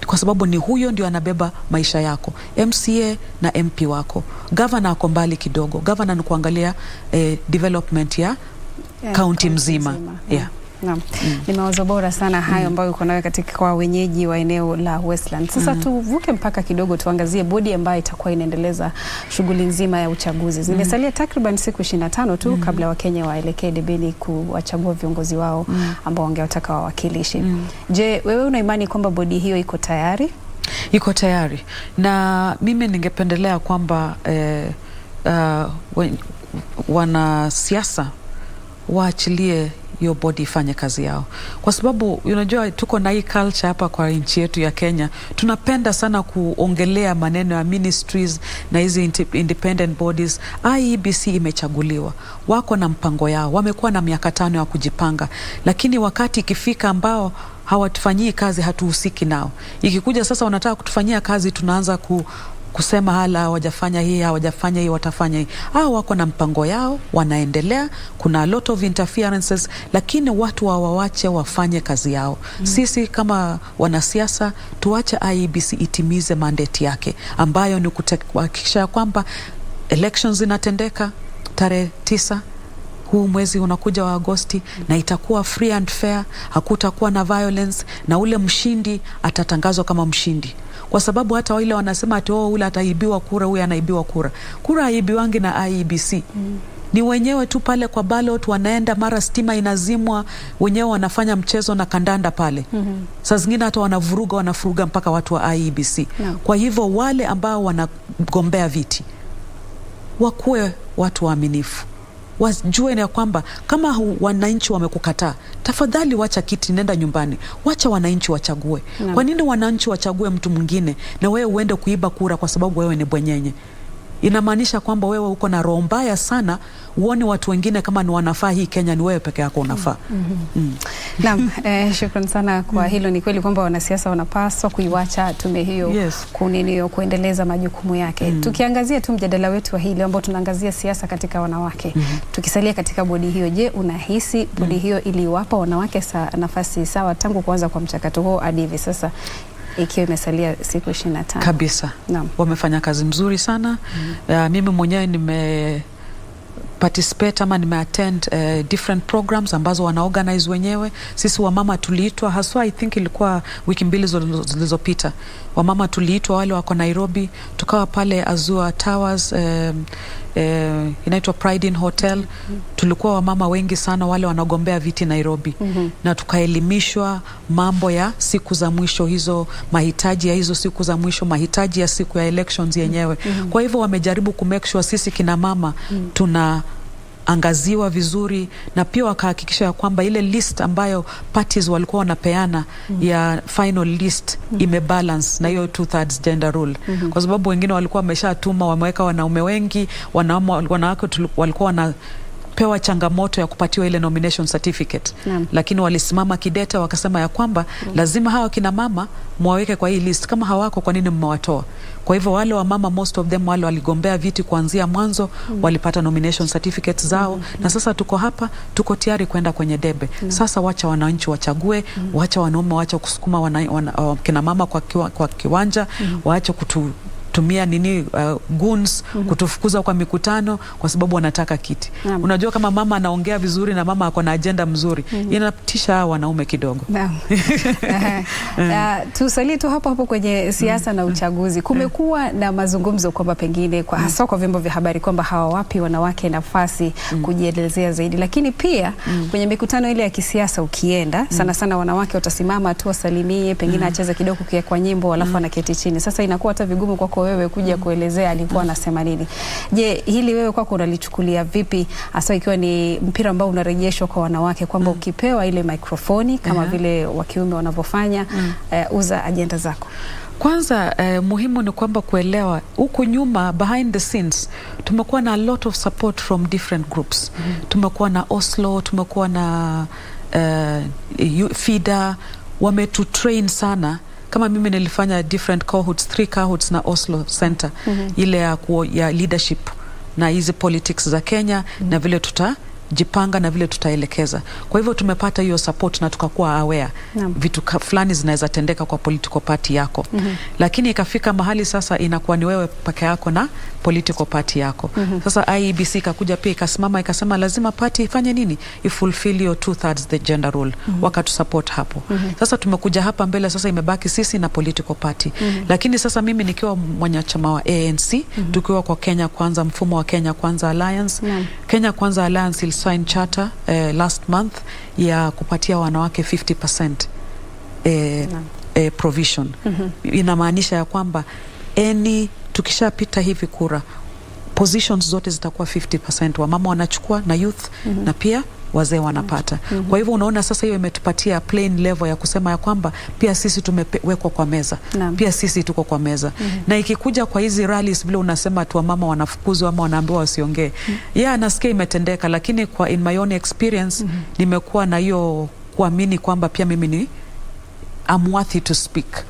Kwa sababu ni huyo ndio anabeba maisha yako, MCA na MP wako. Governor ako mbali kidogo. Governor ni kuangalia development ya county mzima. Ni mawazo bora sana hayo ambayo uko nayo katika kwa wenyeji wa eneo la Westlands. Sasa tuvuke mpaka kidogo, tuangazie bodi ambayo itakuwa inaendeleza shughuli nzima ya uchaguzi. Zimesalia takriban siku 25 tu kabla Wakenya waelekee debeni kuwachagua viongozi wao ambao wangewataka wawakilishi. Je, wewe una imani kwamba bodi hiyo iko tayari? Iko tayari. Na mimi ningependelea kwamba wanasiasa waachilie hiyo body ifanye kazi yao, kwa sababu unajua tuko na hii culture hapa kwa nchi yetu ya Kenya, tunapenda sana kuongelea maneno ya ministries na hizi independent bodies. IEBC imechaguliwa, wako na mpango yao, wamekuwa na miaka 5 ya kujipanga, lakini wakati ikifika ambao hawatufanyii kazi, hatuhusiki nao. Ikikuja sasa wanataka kutufanyia kazi, tunaanza kusema hala hawajafanya hii, hawajafanya hii, watafanya hii. Wako na mpango yao, wanaendelea. Kuna a lot of interferences, lakini watu wawache wafanye kazi yao. Sisi kama wanasiasa tuache IEBC itimize mandate yake, ambayo ni kuhakikisha kwamba elections inatendeka tarehe 9 huu mwezi unakuja wa Agosti, na itakuwa free and fair, hakutakuwa na violence, na ule mshindi atatangazwa kama mshindi. Kwa sababu hata wale wanasema ati ule ataibiwa kura, huyu anaibiwa kura. Kura haibiwangi na IEBC. Ni wenyewe tu pale kwa ballot wanaenda, mara stima inazimwa, wenyewe wanafanya mchezo na kandanda pale. Saa zingine hata wanafuruga mpaka watu wa IEBC. Kwa hivyo wale ambao wanagombea viti wakuwe watu waaminifu. Wajue na kwamba kama wananchi wamekukataa, tafadhali wacha kiti, nenda nyumbani, wacha wananchi wachague. Kwa nini wananchi wachague mtu mwingine na wewe uende kuiba kura kwa sababu wewe ni bwenyenye? Inamaanisha kwamba wewe uko na roho mbaya sana, uone watu wengine kama ni wanafaa hii Kenya, ni wewe peke yako unafaa. Naam, shukrani sana kwa hilo. Ni kweli kwamba wanasiasa wanapaswa kuiwacha tume hiyo kuendeleza majukumu yake. Tukiangazia tu mjadala wetu wa hili ambao tunaangazia siasa katika wanawake. Tukisalia katika bodi hiyo, je, unahisi bodi hiyo iliwapa wanawake nafasi sawa tangu kuanza kwa mchakato huo hadi hivi sasa, ikiwa imesalia siku 25? Kabisa. Wamefanya kazi mzuri sana. Mimi mwenyewe participate ama nimeattend different programs ambazo wanaorganize wenyewe. Sisi wamama tuliitwa, haswa I think ilikuwa wiki mbili zilizopita, wamama tuliitwa wale wako Nairobi, tukawa pale Azure Towers, inaitwa Pride Inn Hotel. Tulikuwa wamama wengi sana wale wanagombea viti Nairobi, na tukaelimishwa mambo ya siku za mwisho, hizo mahitaji ya hizo siku za mwisho, mahitaji ya siku ya elections yenyewe. Kwa hivyo wamejaribu kumake sure sisi kina mama tuna angaziwa vizuri, na pia wakahakikisha ya kwamba ile list ambayo parties walikuwa wanapeana ya final list imebalance na hiyo 2/3 gender rule. Kwa sababu wengine walikuwa wameshatuma, wameweka wanaume wengi, wanawake walikuwa wanapewa changamoto ya kupatiwa ile nomination certificate. Lakini walisimama kidete, wakasema ya kwamba lazima hawa kina mama mwaweke kwa hii list, kama hawako kwa nini mmewatoa? Kwa hivyo wale wa mama, most of them wale waligombea viti kuanzia mwanzo, walipata nomination certificates zao, na sasa tuko hapa, tuko tayari kwenda kwenye debe. Sasa wacha wananchi wachague, wacha wanaume wacha kusukuma kina mama kwa kiwanja, wacha tumia goons kutufukuza kwa mikutano kwa sababu wanataka kiti. Unajua kama mama anaongea vizuri na mama ako na agenda mzuri, inatisha wanaume kidogo. Tusalie tu hapo kwenye siasa na uchaguzi. Kumekuwa na mazungumzo kwamba pengine kwa hasa kwa vyombo vya habari kwamba hawawapi wanawake nafasi kujielezea zaidi, lakini pia kwenye mikutano ile ya kisiasa ukienda sana sana wanawake watasimama tu wasalimie, pengine acheze kidogo kwa nyimbo alafu anaketi chini. Sasa inakuwa hata vigumu kwako wewe kuja kuelezea alikuwa anasema nini. Je, hili wewe kwako unalichukulia vipi, hasa ikiwa ni mpira ambao unarejeshwa kwa wanawake kwamba ukipewa ile mikrofoni kama vile wa kiume wanavyofanya, uza ajenda zako? Kwanza muhimu ni kwamba kuelewa huku nyuma, behind the scenes, tumekuwa na a lot of support from different groups. Tumekuwa na Oslo, tumekuwa na FIDA, wametutrain sana. Kama mimi nilifanya different cohorts, 3 cohorts na Oslo Center, ile ya leadership na hizi politics za Kenya, na vile tutajipanga na vile tutaelekeza. Kwa hivyo tumepata hiyo support na tukakuwa aware vitu fulani zinaweza tendeka kwa political party yako. Lakini ikafika mahali sasa inakuwa ni wewe peke yako na political party yako. Sasa IEBC ikakuja pia ikasimama ikasema lazima party ifanye nini? Ifulfill your 2/3 the gender rule. Wakatu support hapo. Sasa tumekuja hapa mbele, sasa imebaki sisi na political party. Lakini sasa mimi nikiwa mwanachama wa ANC, tukiwa kwa Kenya Kwanza, mfumo wa Kenya Kwanza Alliance. Kenya Kwanza Alliance sign charter last month ya kupatia wanawake 50% provision. Inamaanisha ya kwamba tukishapita hivi kura, positions zote zitakuwa 50% wamama wanachukua na youth na pia wazee wanapata. Kwa hivyo unaona sasa hiyo imetupatia plain level ya kusema ya kwamba pia sisi tumewekwa kwa meza. Pia sisi tuko kwa meza. Na ikikuja kwa hizi rallies vile unasema tu wamama wanafukuzwa ama wanaambiwa wasiongee. Nasikia imetendeka, lakini kwa in my own experience nimekuwa na hiyo kuamini kwamba pia mimi ni I'm worthy to speak.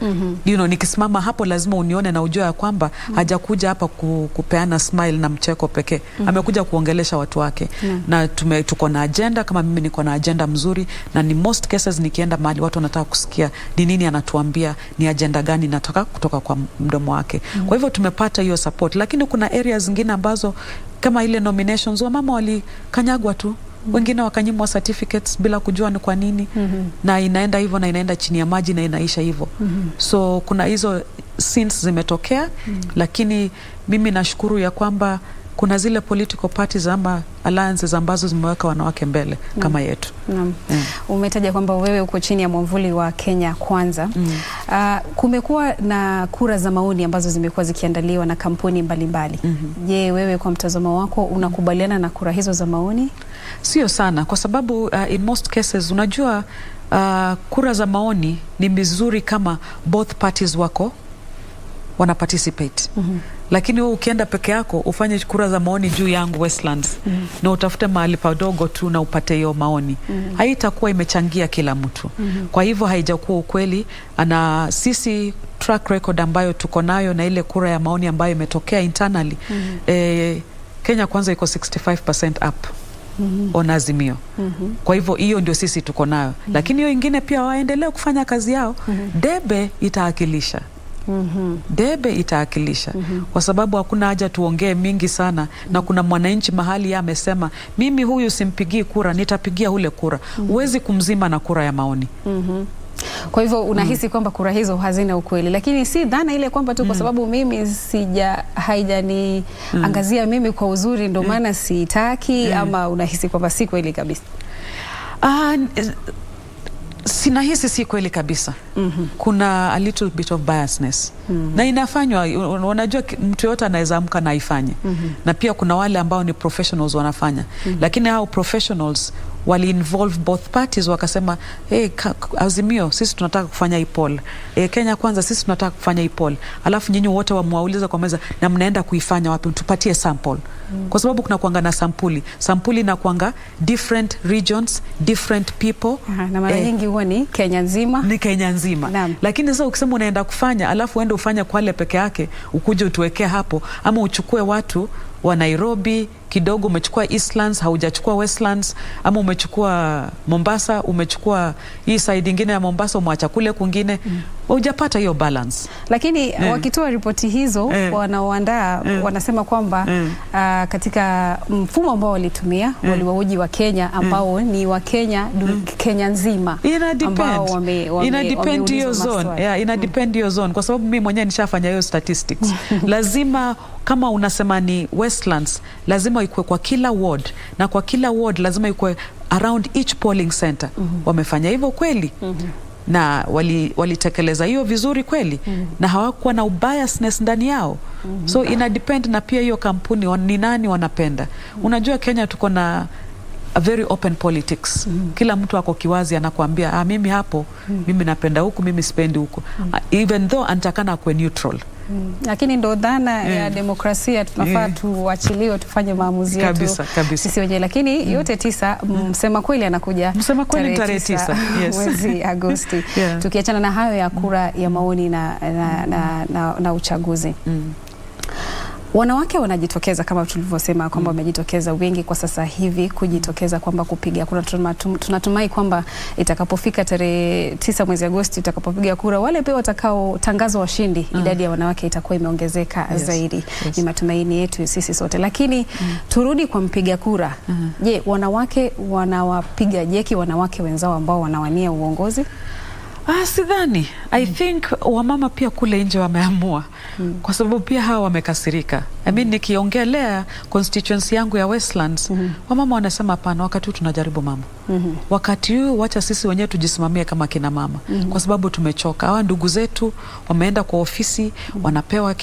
Nikisimama hapo lazima unione na ujue ya kwamba hajakuja hapa kupeana smile na mcheko pekee. Amekuja kuongelesha watu wake. Na tuko na agenda, kama mimi niko na agenda mzuri, na ni most cases nikienda mahali watu wanataka kusikia ni nini anatuambia, ni agenda gani nataka kutoka kwa mdomo wake. Kwa hivyo tumepata hiyo support, lakini kuna areas zingine ambazo kama ile nominations wamama walikanyagwa tu. Wengine wakanyimwa certificates bila kujua ni kwa nini. Na inaenda hivyo na inaenda chini ya maji na inaisha hivyo. So kuna hizo scenes zimetokea, lakini mimi nashukuru ya kwamba kuna zile political parties ama alliances ambazo zimeweka wanawake mbele kama yetu. Umetaja kwamba wewe uko chini ya mwamvuli wa Kenya Kwanza. Kumekuwa na kura za maoni ambazo zimekuwa zikiandaliwa na kampuni mbalimbali. Je, wewe kwa mtazamo wako unakubaliana na kura hizo za maoni? Sio sana, kwa sababu in most cases unajua kura za maoni ni mizuri kama both parties wana participate. Lakini wewe ukienda peke yako ufanye kura za maoni juu yangu Westlands na utafute mahali padogo tu na upate hiyo maoni, haitakuwa imechangia kila mtu. Kwa hivyo haijakuwa ukweli. Na sisi track record ambayo tuko nayo na ile kura ya maoni ambayo imetokea internally, Kenya Kwanza iko 65% up on Azimio. Kwa hivyo hiyo ndio sisi tuko nayo. Lakini hiyo ingine pia waendelee kufanya kazi yao. Debe itaakilisha. Debe itaakilisha. Kwa sababu hakuna haja tuongee mingi sana na kuna mwananchi mahali ya amesema mimi huyu simpigii kura, nitapigia ule kura. Huwezi kumzima na kura ya maoni. Kwa hivyo unahisi kwamba kura hizo hazina ukweli, lakini si dhana ile kwamba tu kwa sababu mimi haijani angazia mimi kwa uzuri ndo maana sitaki, ama unahisi kwamba si kweli kabisa? Sinahisi si kweli kabisa. Kuna a little bit of biasness. Na inafanywa, unajua mtu yote anaweza amka na ifanye. Na pia kuna wale ambao ni professionals wanafanya. Lakini hao professionals wali involve both parties, wakasema Azimio sisi tunataka kufanya hii poll, Kenya Kwanza sisi tunataka kufanya hii poll, alafu nyinyi wote wamwauliza kwa meza na mnaenda kuifanya wapi, tupatie sample. Kwa sababu kuna kuanga na sampuli na kuanga different regions, different people. Na mara nyingi huwa ni Kenya nzima. Ni Kenya nzima. Lakini sasa ukisema unaenda kufanya alafu uende ufanye Kwale peke yake, ukuje utuwekea hapo, ama uchukue watu wa Nairobi kidogo, umechukua Eastlands haujachukua Westlands, ama umechukua Mombasa, umechukua hii side nyingine ya Mombasa umwacha kule kwingine, hujapata hiyo balance. Lakini wakitoa ripoti hizo wanaoandaa wanasema kwamba katika mfumo ambao walitumia waliwahoji wa Kenya ambao ni wa Kenya Kenya nzima, ambao ina depend hiyo zone. Ina depend hiyo zone, kwa sababu mimi mwenyewe nishafanya hiyo statistics. Lazima kama unasema ni Westlands, lazima ikuwe kwa kila ward, na kwa kila ward lazima ikuwe around each polling center. Wamefanya hivyo kweli? Na walitekeleza hiyo vizuri kweli? Na hawakuwa na biasness ndani yao? So ina depend na pia hiyo kampuni ni nani wanapenda. Unajua Kenya tuko na a very open politics. Kila mtu ako kiwazi anakuambia mimi hapo, mimi napenda huku, mimi sipendi huku. Even though anatakana kuwe neutral. Lakini ndo dhana ya demokrasia, tunafaa tuachiliwe tufanye maamuzi yetu sisi wenyewe. Lakini yote tisa, msema kweli anakuja tarehe 9 mwezi Agosti. Tukiachana na hayo ya kura ya maoni na uchaguzi, wanawake wanajitokeza kama tulivyosema kwamba wamejitokeza wengi kwa sasa hivi kujitokeza kwamba kupiga kura. Tunatumai kwamba itakapofika tarehe 9 mwezi Agosti, itakapopiga kura, wale pia watakao tangazwa washindi, idadi ya wanawake itakuwa imeongezeka zaidi. Ni matumaini yetu sisi sote. Lakini turudi kwa mpiga kura. Je, wanawake wanawapiga jeki wanawake wenzao ambao wanawania uongozi? Sidhani. I think wamama pia kule nje wameamua. Kwa sababu pia hawa wamekasirika. I mean, nikiongelea constituency yangu ya Westlands, wamama wanasema hapana, wakati huu tunajaribu mama. Wakati huu wacha sisi wenyewe tujisimamie kama kina mama. Kwa sababu tumechoka. Hawa ndugu zetu wameenda kwa ofisi, wanapewa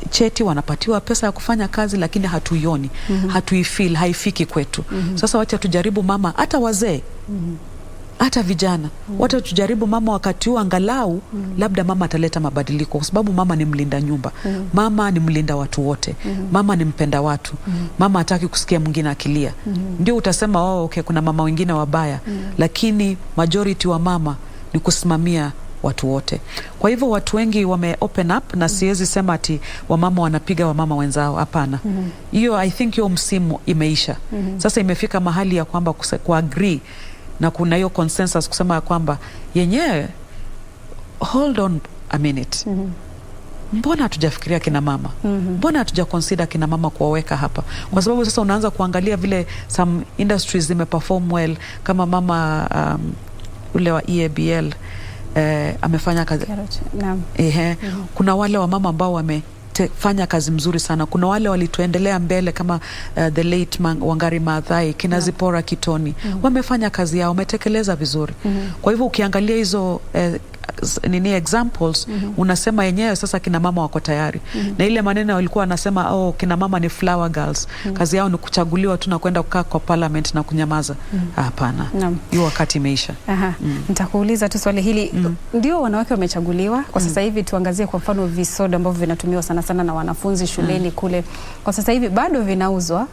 cheti, wanapatiwa pesa ya kufanya kazi, lakini hatuioni, hatuifeel, haifiki kwetu. Sasa wacha tujaribu mama, hata wazee, hata vijana, watu tujaribu mama wakati huu, angalau labda mama ataleta mabadiliko, kwa sababu mama ni mlinda nyumba. Mama ni mlinda watu wote. Mama ni mpenda watu. Mama hataki kusikia mwingine akilia. Ndio utasema okay, kuna mama wengine wabaya, lakini majority wa mama ni kusimamia watu wote. Kwa hivyo watu wengi wame open up, na siwezi sema ati wamama wanapiga wamama wenzao, hapana. Hiyo I think hiyo msimu imeisha. Sasa imefika mahali ya kwamba kuagree na kuna hiyo consensus kusema ya kwamba yenyewe, hold on a minute. Mbona hatujafikiria kina mama? Mbona hatuja consider kina mama kuwaweka hapa? Kwa sababu sasa unaanza kuangalia vile some industries zimeperform well, kama mama ule wa EABL amefanya kazi. Kuna wale wa mama ambao fanya kazi mzuri sana. Kuna wale walituendelea mbele kama the late Wangari Maathai, kina Zipora Kitoni. Wamefanya kazi yao, wametekeleza vizuri. Kwa hivyo ukiangalia hizo examples, unasema yenyewe sasa kina mama wako tayari. Na ile maneno walikuwa wanasema kina mama ni flower girls, kazi yao ni kuchaguliwa tu na kwenda kukaa kwa parliament na kunyamaza. Hapana. Hiyo wakati imeisha. Nitakuuliza tu swali hili. Ndio wanawake wamechaguliwa kwa sasa hivi. Tuangazie kwa mfano visoda ambavyo vinatumiwa sana na wanafunzi shuleni kule. Kwa sasa hivi bado vinauzwa,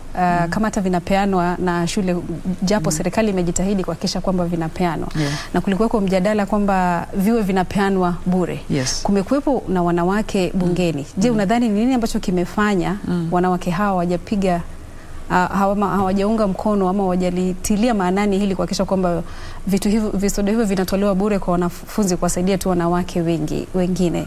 kama hata vinapeanwa na shule, japo serikali imejitahidi kuhakikisha kwamba vinapeanwa. Na kulikuwa mjadala kwamba viwe vinapeanwa bure. Kumekuwepo na wanawake bungeni. Je, unadhani ni nini ambacho kimefanya wanawake hawa hawajapiga hawajaunga mkono ama hawajalitilia maanani hili kuhakikisha kwamba visoda hivyo vinatolewa bure kwa wanafunzi, kuwasaidia tu wanawake wengine?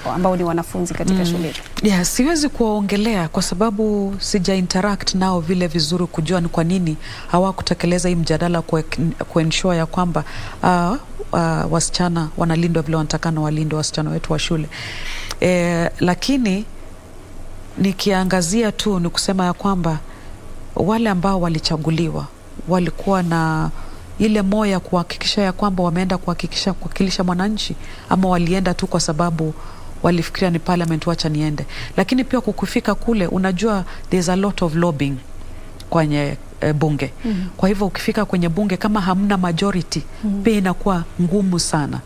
ambao ni wanafunzi katika shule? Yeah, siwezi kuwaongelea kwa sababu sija interact nao vile vizuri kujua ni kwa nini hawakutekeleza hii mjadala kuensure ya kwamba wasichana wanalindwa vile wanatakana walindwe wasichana wetu wa shule. Lakini nikiangazia tu ni kusema ya kwamba wale ambao walichaguliwa walikuwa na ile moyo ya kuhakikisha ya kwamba wameenda kuwakilisha mwananchi, ama walienda tu kwa sababu walifikiria ni parliament, wacha niende. Lakini pia kukufika kule, unajua there's a lot of lobbying kwenye bunge. Kwa hivyo ukifika kwenye bunge kama hamna majority, pia inakuwa ngumu sana.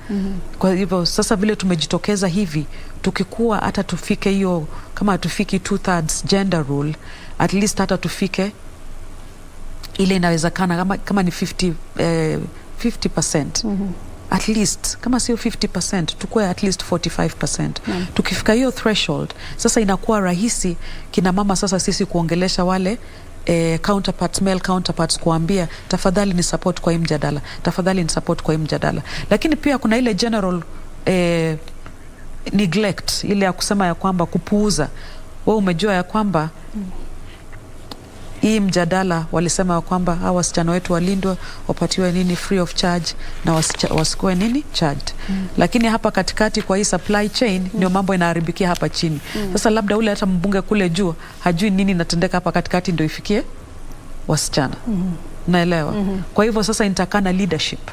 Kwa hivyo sasa vile tumejitokeza hivi, tukikuwa hata tufike hiyo, kama tufiki 2/3 gender rule, at least hata tufike ile inawezekana kama ni 50%. At least kama sio 50%, tukue at least 45%. Tukifika hiyo threshold, sasa inakuwa rahisi kina mama sasa sisi kuongelesha wale counterparts, male counterparts, kuambia tafadhali ni support kwa hii mjadala, tafadhali ni support kwa hii mjadala. Lakini pia kuna ile general neglect, ile ya kusema ya kwamba kupuuza. Wewe umejua ya kwamba hii mjadala walisema ya kwamba hawa wasichana wetu walindwe, wapatiwe nini free of charge na wasikuwe nini charged. Lakini hapa katikati kwa hii supply chain ndio mambo inaharibikia hapa chini. Sasa labda ule hata mbunge kule juu hajui nini inatendeka hapa katikati ndio ifikie wasichana. Naelewa. Kwa hivyo sasa nitakana leadership.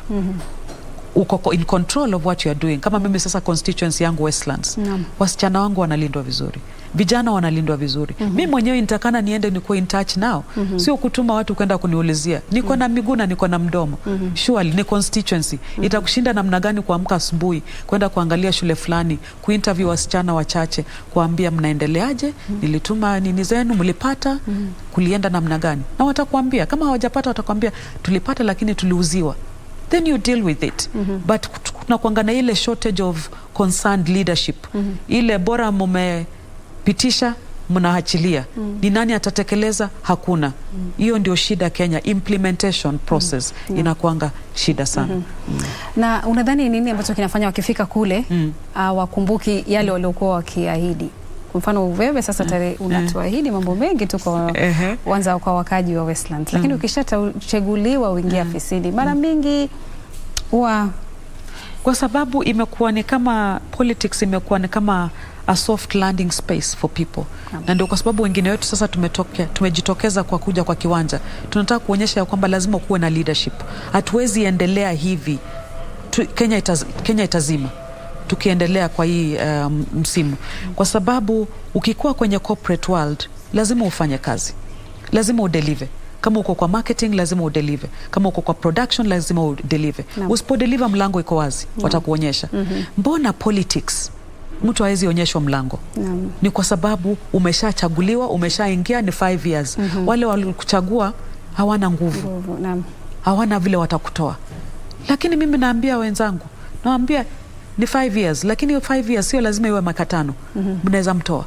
Uko in control of what you are doing. Kama mimi sasa constituency yangu Westlands, wasichana wangu wanalindwa vizuri, vijana wanalindwa vizuri. Mimi mwenyewe nitakana niende nikuwe in touch nao. Sio kutuma watu kwenda kuniulizia niko na miguu na niko na mdomo. Surely ni constituency. Itakushinda namna gani kuamka asubuhi kwenda kuangalia shule fulani, kuinterview wasichana wachache, kuambia mnaendeleaje, nilituma nini zenu, mlipata, kulienda namna gani? Na watakwambia kama hawajapata, watakwambia tulipata lakini tuliuziwa. Then you deal with it. But kuna kuangana ile shortage of concerned leadership. Ile bora mumepitisha mnaachilia. Ni nani atatekeleza? Hakuna. Hiyo ndio shida Kenya, implementation process inakuanga shida sana. Na unadhani nini ambacho kinafanya wakifika kule wakumbuki yale waliokuwa wakiahidi? Kwa mfano wewe sasa unatuahidi mambo mengi tu kwa kwanza kwa wakaji wa Westlands, lakini ukishachaguliwa uingia afisini mara mingi kwa sababu imekuwa ni kama politics, imekuwa ni kama a soft landing space for people. Na ndio kwa sababu wengine wetu sasa tumejitokeza kwa kuja kwa kiwanja. Tunataka kuonyesha ya kwamba lazima kuwe na leadership. Hatuwezi endelea hivi. Kenya itazima tukiendelea kwa hii msimu. Kwa sababu ukikuwa kwenye corporate world lazima ufanye kazi, lazima udeliver. Kama uko kwa marketing lazima udeliver, kama uko kwa production lazima udeliver. Usipodeliver mlango iko wazi, watakuonyesha. Mbona politics mtu hawezi onyeshwa mlango? Ni kwa sababu umeshachaguliwa, umeshaingia, ni 5 years. Wale walikuchagua hawana nguvu, hawana vile watakutoa. Lakini mimi naambia wenzangu, naambia ni 5 years, lakini 5 years sio lazima iwe miaka 5. Mnaweza mtoa.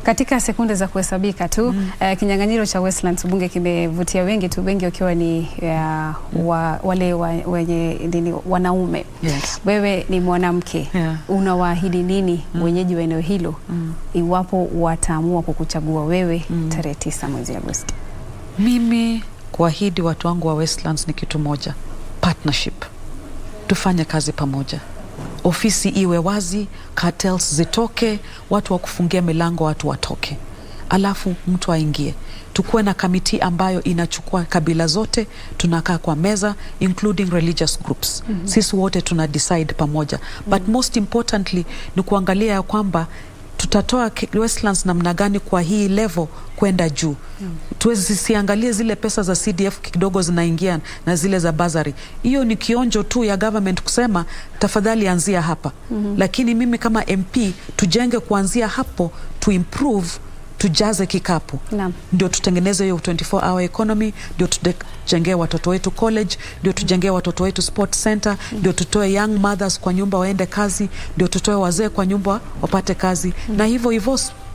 Katika sekunde za kuhesabika tu, kinyang'anyiro cha Westlands bunge kimevutia wengi tu, wengi wakiwa ni wale wenye wanaume. Wewe ni mwanamke, unawaahidi nini wenyeji wa eneo hilo iwapo wataamua kukuchagua wewe tarehe 9 mwezi Agosti? Mimi kuahidi watu wangu wa Westlands ni kitu moja, partnership. Tufanye kazi pamoja. Ofisi iwe wazi, cartels zitoke, watu wa kufungia milango watu watoke. Alafu mtu aingie. Tukuwe na kamiti ambayo inachukua kabila zote, tunakaa kwa meza, including religious groups. Sisi wote tuna decide pamoja. But most importantly ni kuangalia ya kwamba tutatoa Westlands namna gani kwa hii level kwenda juu. Tusiangalie zile pesa za CDF kidogo zinaingia na zile za bursary. Hiyo ni kionjo tu ya government kusema tafadhali anzia hapa. Lakini mimi kama MP tujenge kuanzia hapo, to improve, tujaze kikapu. Ndio tutengeneze hiyo 24-hour economy, ndio tujengee watoto wetu college, ndio tujengee watoto wetu sport center, ndio tutoe young mothers kwa nyumba waende kazi, ndio tutoe wazee kwa nyumba wapate kazi. Na hivyo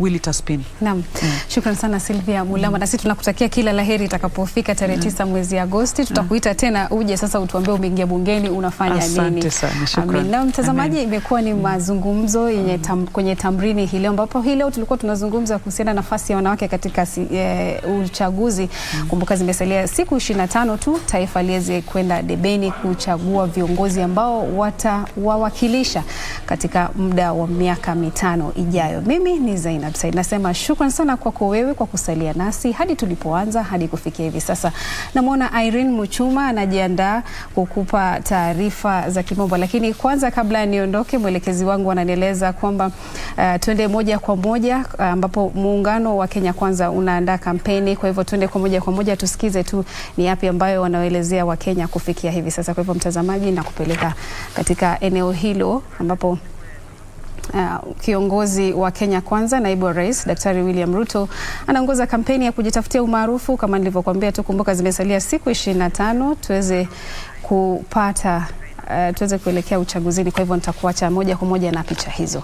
wheel itaspin. Naam. Shukran sana Sylvia Mulama, na sisi tunakutakia kila laheri itakapofika tarehe 9 mwezi Agosti. Tutakuita tena uje sasa utuambie umeingia bungeni unafanya nini. Asante sana, shukrani. Na mtazamaji, imekuwa ni mazungumzo yenye kwenye tamrini hii leo, ambapo hii leo tulikuwa tunazungumza kuhusiana na nafasi ya wanawake katika uchaguzi. Kumbuka zimesalia siku 25 tu taifa liweze kwenda debeni kuchagua viongozi ambao watawawakilisha katika muda wa miaka 5 ijayo. Mimi ni Zainab Said, nasema shukran sana kwako wewe kwa kusalia nasi hadi tulipoanza hadi kufikia hivi sasa. Namuona Irene Muchuma anajiandaa kukupa taarifa za kimombo, lakini kwanza kabla niondoke, mwelekezi wangu ananieleza kwamba twende moja kwa moja ambapo muungano wa Kenya Kwanza unaandaa kampeni. Kwa hivyo twende kwa moja tusikize tu ni yapi ambayo wanaelezea wa Kenya kufikia hivi sasa. Kwa hivyo mtazamaji, na kupeleka katika eneo hilo ambapo kiongozi wa Kenya Kwanza, naibu wa rais Daktari William Ruto anaongoza kampeni ya kujitafutia umaarufu. Kama nilivyokuambia tu, kumbuka zimesalia siku 25 tuweze kupata tuweze kuelekea uchaguzini. Kwa hivyo nitakuacha moja kwa moja na picha hizo.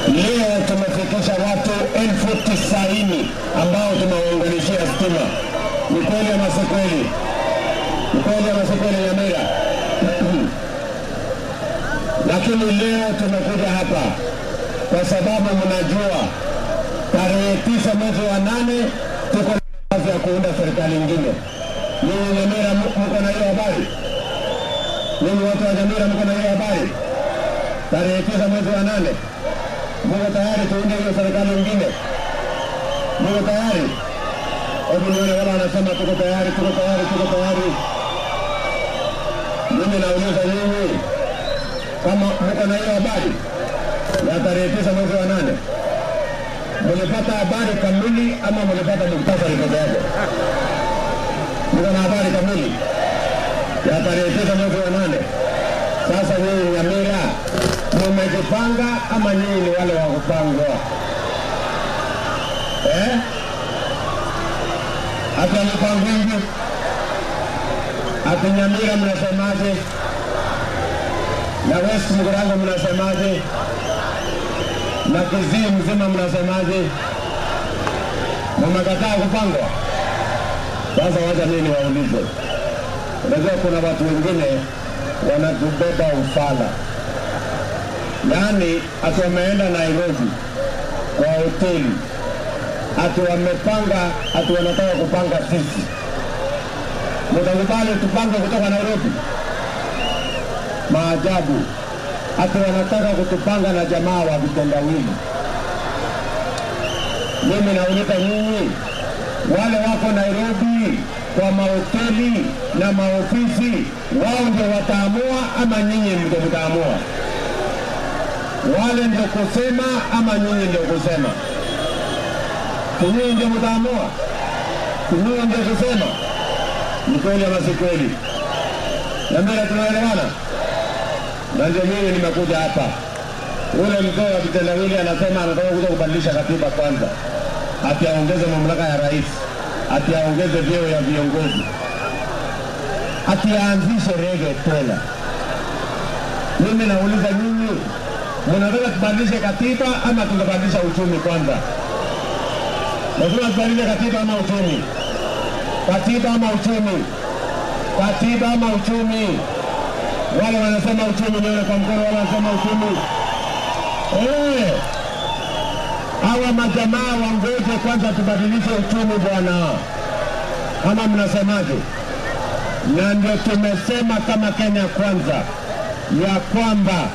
Leo tumefikisha watu 90,000 ambao tumewaunganishia stima. Ni kweli ama si kweli? Ni kweli ama si kweli Nyamira? Lakini leo tumekuja hapa kwa sababu mnajua tarehe 9 mwezi wa 8 tuko na nafasi ya kuunda serikali nyingine. Ninyi Nyamira mko na hiyo habari? Ninyi watu wa Nyamira mko na hiyo habari? Tarehe 9 mwezi wa 8 mko tayari tuunde hiyo serikali nyingine? Mko tayari? Hebu nione wala wanasema tuko tayari, tuko tayari, tuko tayari. Mimi nauliza nyinyi, kama mko na hiyo habari ya tarehe 9 mwezi wa 8, mlipata habari kamili ama mlipata muhtasari peke yake? Mko na habari kamili ya tarehe 9 mwezi wa 8? Sasa nyinyi Nyamira mmejipanga ama nyinyi ni wale wa kupangwa? Hata mpango wingi, hata Nyamira mnasemaje? Na West Mugirango mnasemaje? Na Kisii mzima mnasemaje? Mmekataa kupangwa? Sasa wacha nini waulize. Unajua kuna watu wengine wanatubeba ufala. Yaani ati wameenda Nairobi kwa hoteli, ati wamepanga, ati wanataka kupanga sisi. Mtakubali tupange kutoka Nairobi? Maajabu. Ati wanataka kutupanga na jamaa wa vitendawili. Mimi nauliza nyinyi, wale wako Nairobi kwa mahoteli na maofisi, wao ndio wataamua ama nyinyi ndio mtaamua? Wale ndio kusema ama nyinyi ndio kusema? Nyinyi ndio mtaamua? Nyinyi ndio kusema? Ni kweli ama si kweli? Nyamira tunaelewana? Na ndio mimi nimekuja hapa. Ule mzee wa vitendawili anasema anataka kuja kubadilisha katiba kwanza, ati aongeze mamlaka ya rais, ati aongeze vyeo ya viongozi, ati aanzishe rege tena. Mimi nauliza nyinyi, mnataka tubadilishe katiba ama tunabadilisha uchumi kwanza? Lazima tubadilishe katiba ama uchumi? Katiba ama uchumi? Katiba ama uchumi? Wale wanasema uchumi, nione kwa mkono. Wale wanasema uchumi. Hawa majamaa wangoje kwanza tubadilishe uchumi bwana. Ama mnasemaje? Na ndio tumesema kama Kenya Kwanza ya kwamba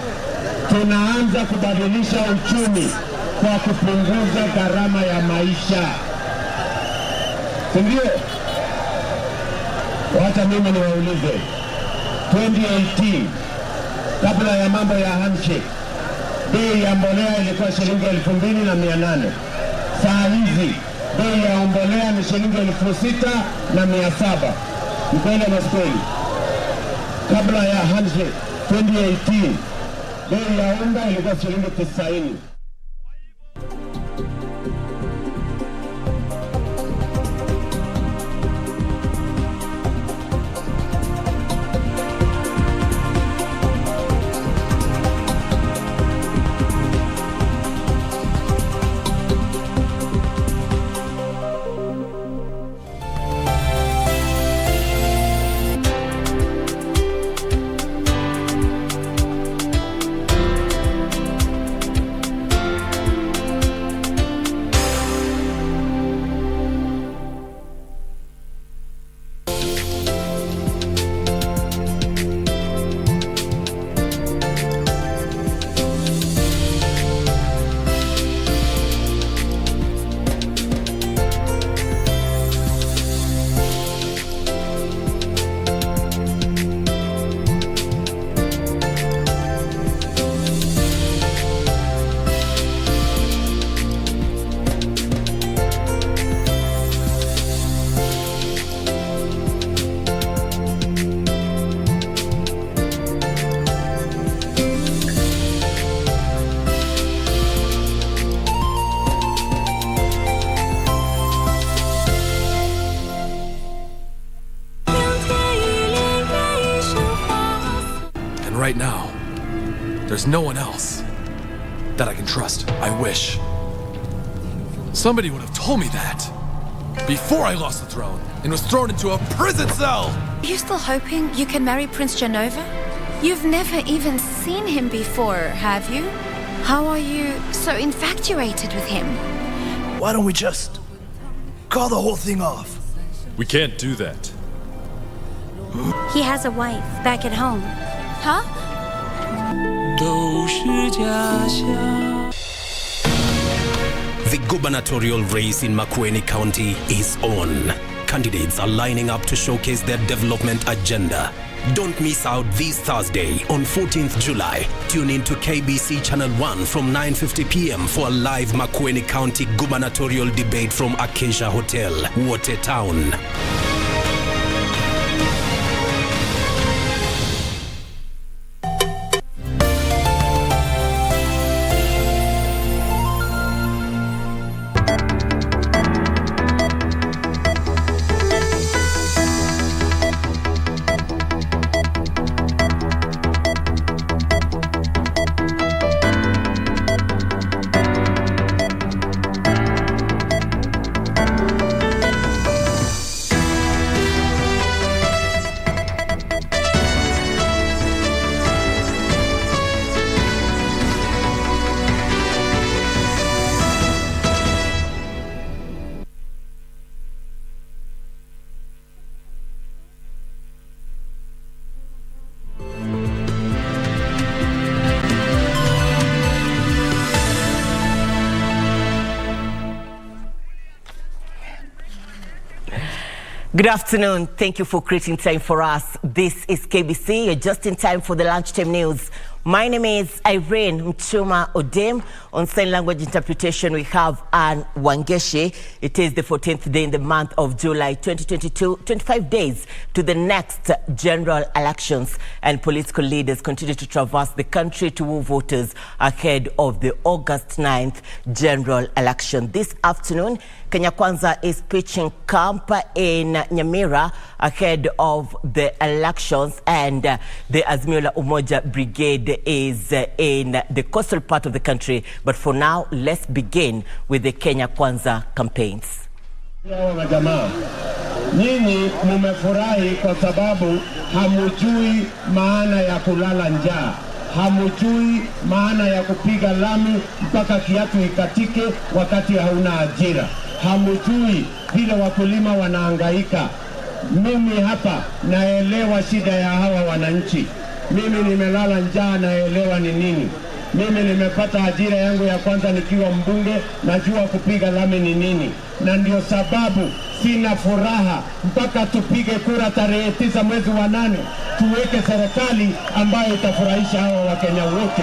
tunaanza kubadilisha uchumi kwa kupunguza gharama ya maisha. Ndio? Wacha mimi niwaulize. 2018 kabla ya mambo ya handshake, bei ya mbolea ilikuwa shilingi 2,800. Saa hizi bei ya mbolea ni shilingi 6,700. Ni kweli ama si kweli? Kabla ya handshake 2018 bei ya unga ilikuwa shilingi 90. right now, there's no one else that I can trust. I wish somebody would have told me that before I lost the throne and was thrown into a prison cell. Are you still hoping you can marry Prince Genova? You've never even seen him before, have you? How are you so infatuated with him? Why don't we just call the whole thing off? We can't do that. He has a wife back at home. Huh? The gubernatorial race in Makueni County is on. Candidates are lining up to showcase their development agenda. Don't miss out this Thursday on 14th July. Tune in to KBC Channel 1 from 9:50 p.m. for a live Makueni County gubernatorial debate from Acacia Hotel, Watertown. Good afternoon. Thank you for creating time for us. This is KBC. You're just in time for the lunchtime news. My name is Irene Muchuma Odem. On sign language interpretation, we have Ann Wangeshi. It is the 14th day in the month of July 2022, 25 days to the next general elections, and political leaders continue to traverse the country to woo voters ahead of the August 9th general election. This afternoon, Kenya Kwanza is pitching camp in Nyamira ahead of the elections, and the Azimio la Umoja Brigade is in the coastal part of the country. But for now, let's begin with the Kenya Kwanza campaigns. Nyinyi mumefurahi kwa sababu hamujui maana ya kulala njaa. Hamujui maana ya kupiga lami mpaka kiatu ikatike wakati hauna ajira. Hamujui vile wakulima wanahangaika. Mimi hapa naelewa shida ya hawa wananchi. Mimi nimelala njaa, naelewa ni nini. Mimi nimepata ajira yangu ya kwanza nikiwa mbunge, najua kupiga lami ni nini. Na ndio sababu sina furaha mpaka tupige kura tarehe 9 mwezi wa 8, tuweke serikali ambayo itafurahisha hawa Wakenya wote.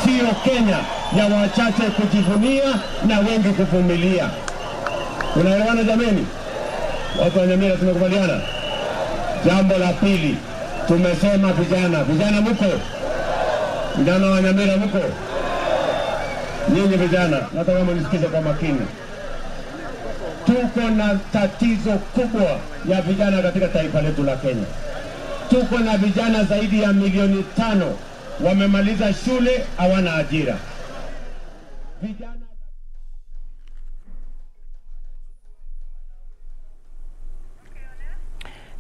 Sio Kenya ya wachache kujivunia na wengi kuvumilia. Unaelewana jameni? Watu wa Nyamira tumekubaliana. Jambo la pili, tumesema vijana mko? Vijana wa Nyamira mko? Nyinyi vijana, nataka mnisikize kwa makini. Tuko na tatizo kubwa ya vijana katika taifa letu la Kenya. Tuko na vijana zaidi ya milioni 5 wamemaliza shule, hawana ajira. Vijana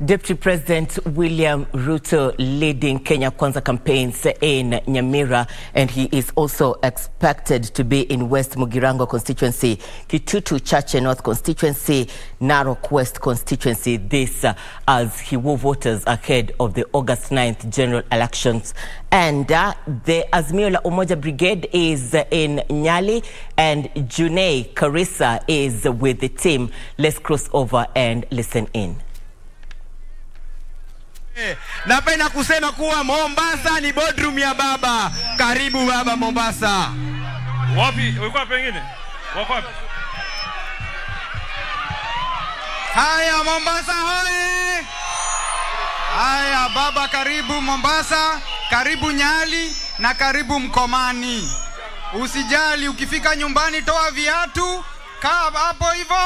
Deputy President William Ruto leading Kenya Kwanza campaigns in Nyamira, and he is also expected to be in West Mugirango constituency, Kitutu Chache North constituency, Narok West constituency. This as he woo voters ahead of the August 9th general elections. And the Azimio la Umoja Brigade is in Nyali, and Junei Karisa is with the team. Let's cross over and listen in. Napenda kusema kuwa Mombasa ni boardroom ya baba. Karibu baba Mombasa. Wapi? Ulikuwa pengine? Wako wapi? Haya Mombasa hoye. Haya baba, karibu Mombasa, karibu Nyali na karibu Mkomani. Usijali, ukifika nyumbani toa viatu, kaa hapo hivyo,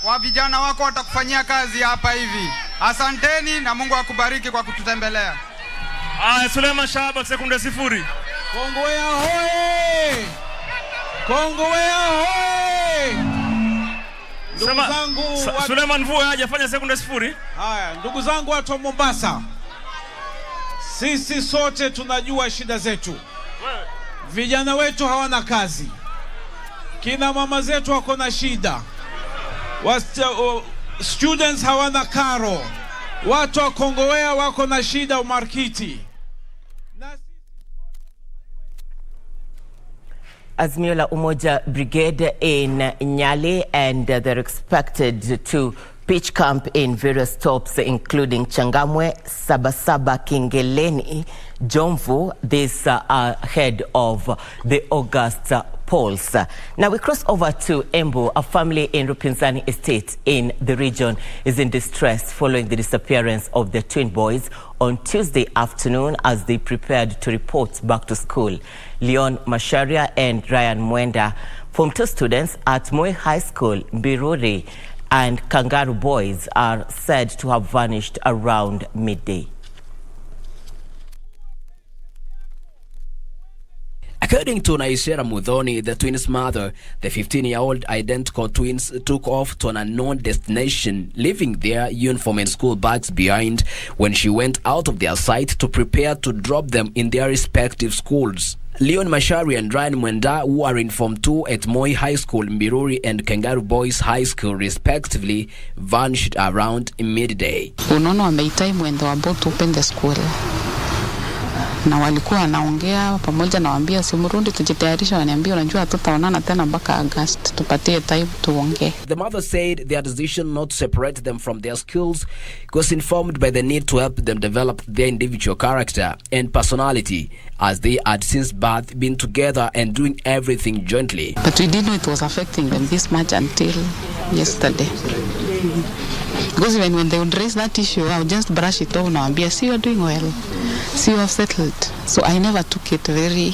wa vijana wako watakufanyia kazi hapa hivi. Asanteni na Mungu akubariki kwa kututembelea. Suleiman Shaba sekunde 0. Kongowea hoye! Kongowea hoye! Ndugu zangu Suleiman Mvua hajafanya sekunde 0. Haya, ndugu zangu watu wa Mombasa. Sisi sote tunajua shida zetu. Vijana wetu hawana kazi. Kina mama zetu wako na shida. Students hawana karo. Watu wa Kongowea wako na shida umarkiti. Azimio la Umoja Brigade in Nyali, and they're expected to pitch camp in various stops including Changamwe, Sabasaba, Kingeleni, Jomvu. These are ahead of the August polls. Now we cross over to Embu. A family in Rupinzani Estate in the region is in distress following the disappearance of their twin boys on Tuesday afternoon as they prepared to report back to school. Leon Masharia and Ryan Mwenda, Form 2 students at Moi High School, Mbiruri, and Kangaroo Boys are said to have vanished around midday. According to Naisera Mudhoni, the twins' mother, the 15-year-old identical twins took off to an unknown destination, leaving their uniform and school bags behind when she went out of their sight to prepare to drop them in their respective schools. Leon Mashari and Ryan Mwenda, who are in Form 2 at Moi High School, Mbiruri, and Kangaroo Boys High School, respectively, vanished around midday. Unono wameitime when they were about to open the school. Na walikuwa wanaongea pamoja, nawaambia simurundi tujitayarisha, wananiambia unajua hatutaonana tena mpaka August, tupatie time tuongee. The mother said their decision not to separate them from their schools was informed by the need to help them develop their individual character and personality, as they had since birth been together and doing everything jointly. But we didn't know it was affecting them this much until yesterday. Because even when they would raise that issue, I would just brush it off and be, see, you're doing well. See, you have settled. So I never took it very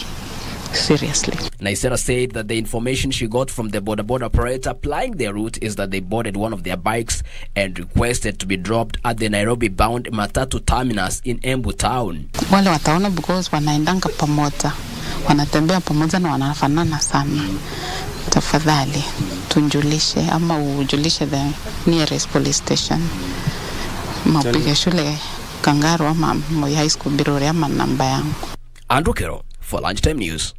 seriously. Naisera said that the information she got from the border operator plying their route is that they boarded one of their bikes and requested to be dropped at the Nairobi-bound Matatu terminus in Embu town. Wale wataona because wanaendanga pamoja, wanatembea pamoja na wanafanana sana. Tafadhali tunjulishe ama ujulishe the nearest police station. Mapige shule Kangaroo ama Moi High School Mbiruri ama namba yangu. Andrew Kero for Lunchtime News.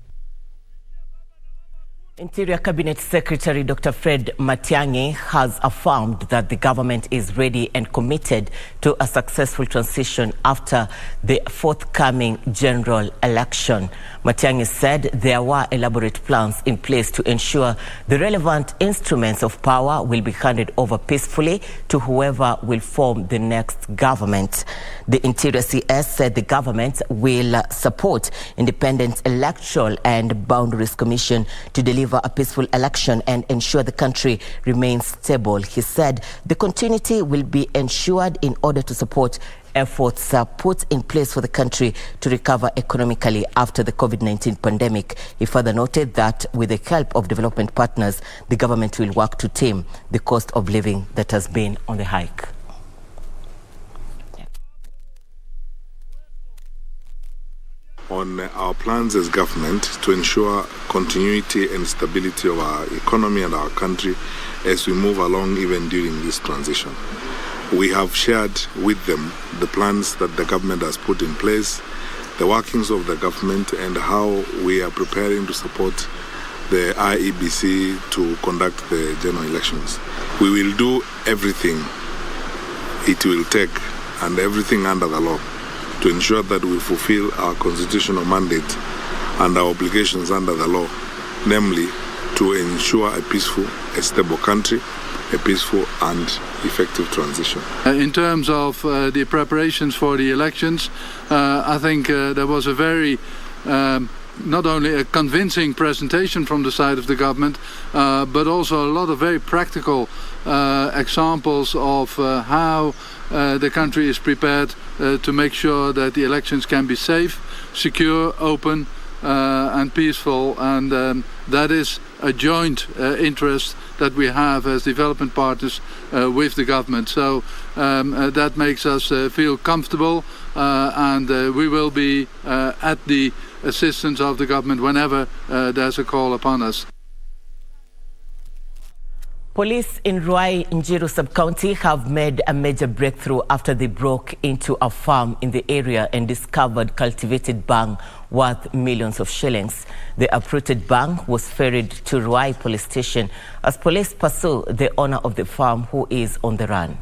Interior Cabinet Secretary Dr. Fred Matiang'i has affirmed that the government is ready and committed to a successful transition after the forthcoming general election. Matiang'i said there were elaborate plans in place to ensure the relevant instruments of power will be handed over peacefully to whoever will form the next government. The Interior CS said the government will support Independent Electoral and Boundaries Commission to deliver a peaceful election and ensure the country remains stable. He said the continuity will be ensured in order to support efforts put in place for the country to recover economically after the COVID-19 pandemic. He further noted that with the help of development partners, the government will work to tame the cost of living that has been on the hike. On our plans as government to ensure continuity and stability of our economy and our country as we move along even during this transition. We have shared with them the plans that the government has put in place, the workings of the government, and how we are preparing to support the IEBC to conduct the general elections. We will do everything it will take and everything under the law to ensure that we fulfill our constitutional mandate and our obligations under the law, namely to ensure a peaceful, a stable country, a peaceful and effective transition. In terms of the preparations for the elections, I think there was a very not only a convincing presentation from the side of the government, but also a lot of very practical examples of how the country is prepared to make sure that the elections can be safe, secure, open and peaceful, and that is a joint interest that we have as development partners with the government. So that makes us feel comfortable and we will be at the assistance of the government whenever there's a call upon us. Police in Ruai, Njiru sub-county have made a major breakthrough after they broke into a farm in the area and discovered cultivated bang worth millions of shillings. The uprooted bang was ferried to Ruai police station as police pursue the owner of the farm, who is on the run.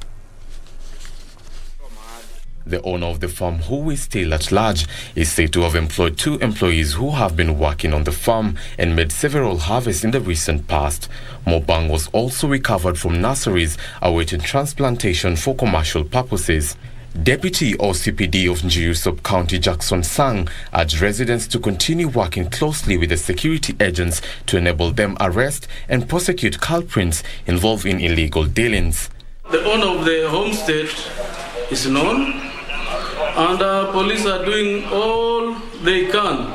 The owner of the farm, who is still at large, is said to have employed 2 employees who have been working on the farm and made several harvests in the recent past. More bang was also recovered from nurseries awaiting transplantation for commercial purposes. Deputy OCPD of Njiru Sub-County Jackson Sang urged residents to continue working closely with the security agents to enable them arrest and prosecute culprits involved in illegal dealings. The owner of the homestead is known, and police are doing all they can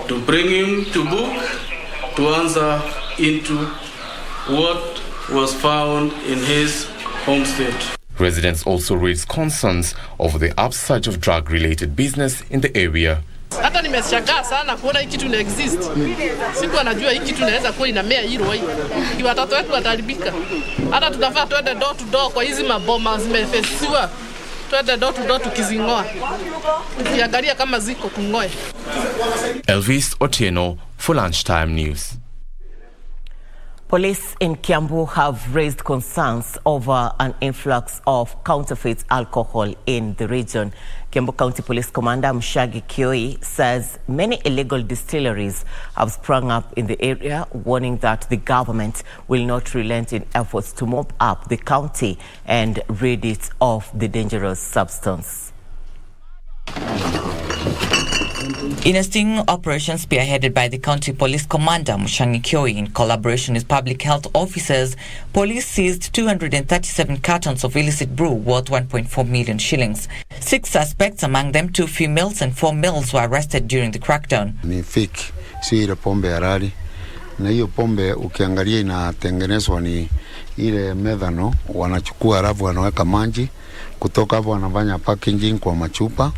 to bring him to book to answer into what was found in his homestead. Residents also raised concerns over the upsurge of drug-related business in the area. Hata nimeshangaa sana kuona hiki kitu exist. Siku anajua hiki kitu inaweza kuwa inamea hilo hii. Watoto wetu wataribika. Hata tunafaa twende door to door kwa hizi maboma zimefesiwa. Twende door to door tukizingoa. Tukiangalia kama ziko kungoe. Elvis Otieno for Lunchtime News. Police in Kiambu have raised concerns over an influx of counterfeit alcohol in the region. Kiambu County Police Commander Mshagi Kioi says many illegal distilleries have sprung up in the area, warning that the government will not relent in efforts to mop up the county and rid it of the dangerous substance. In a sting operation spearheaded by the County Police Commander Mushangi Kioi in collaboration with public health officers, police seized 237 cartons of illicit brew worth 1.4 million shillings. 6 suspects, among them 2 females and 4 males, were arrested during the crackdown. Ni fake, si ile pombe halali. Na hiyo pombe ukiangalia inatengenezwa ni ile methano, wanachukua alafu wanaweka maji, kutoka hapo wanafanya packaging kwa machupa.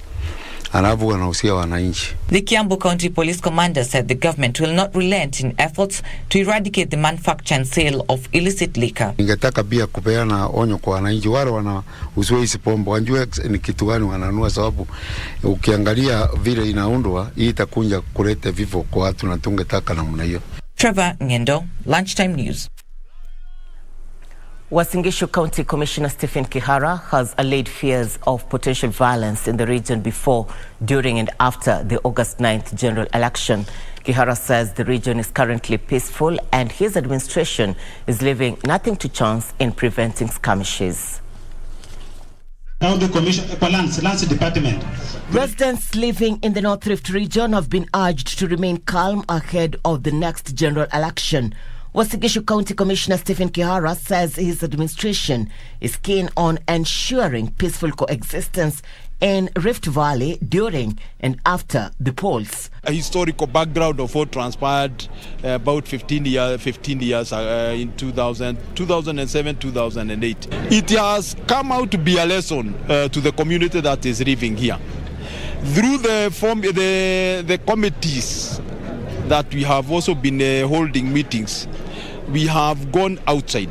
The Kiambu County Police Commander said the government will not relent in efforts to eradicate the manufacture and sale of illicit liquor. Ningetaka pia kupeana onyo kwa wananchi wale wanauzwa hizi pombe, wanjue ni kitu gani wananunua, sababu ukiangalia vile inaundwa hii itakuja kuleta vifo kwa watu na tungetaka namna hiyo. Trevor Ngendo, Lunchtime News. Uasin Gishu County Commissioner Stephen Kihara has allayed fears of potential violence in the region before, during and after the August 9th general election. Kihara says the region is currently peaceful and his administration is leaving nothing to chance in preventing skirmishes. County Commission, Lance Department. Residents living in the North Rift region have been urged to remain calm ahead of the next general election. Uasin Gishu County Commissioner Stephen Kihara says his administration is keen on ensuring peaceful coexistence in Rift Valley during and after the polls. A historical background of what transpired about 15 years in 2007, 2008. It has come out to be a lesson to the community that is living here. Through the committees that we have also been holding meetings, we have gone outside.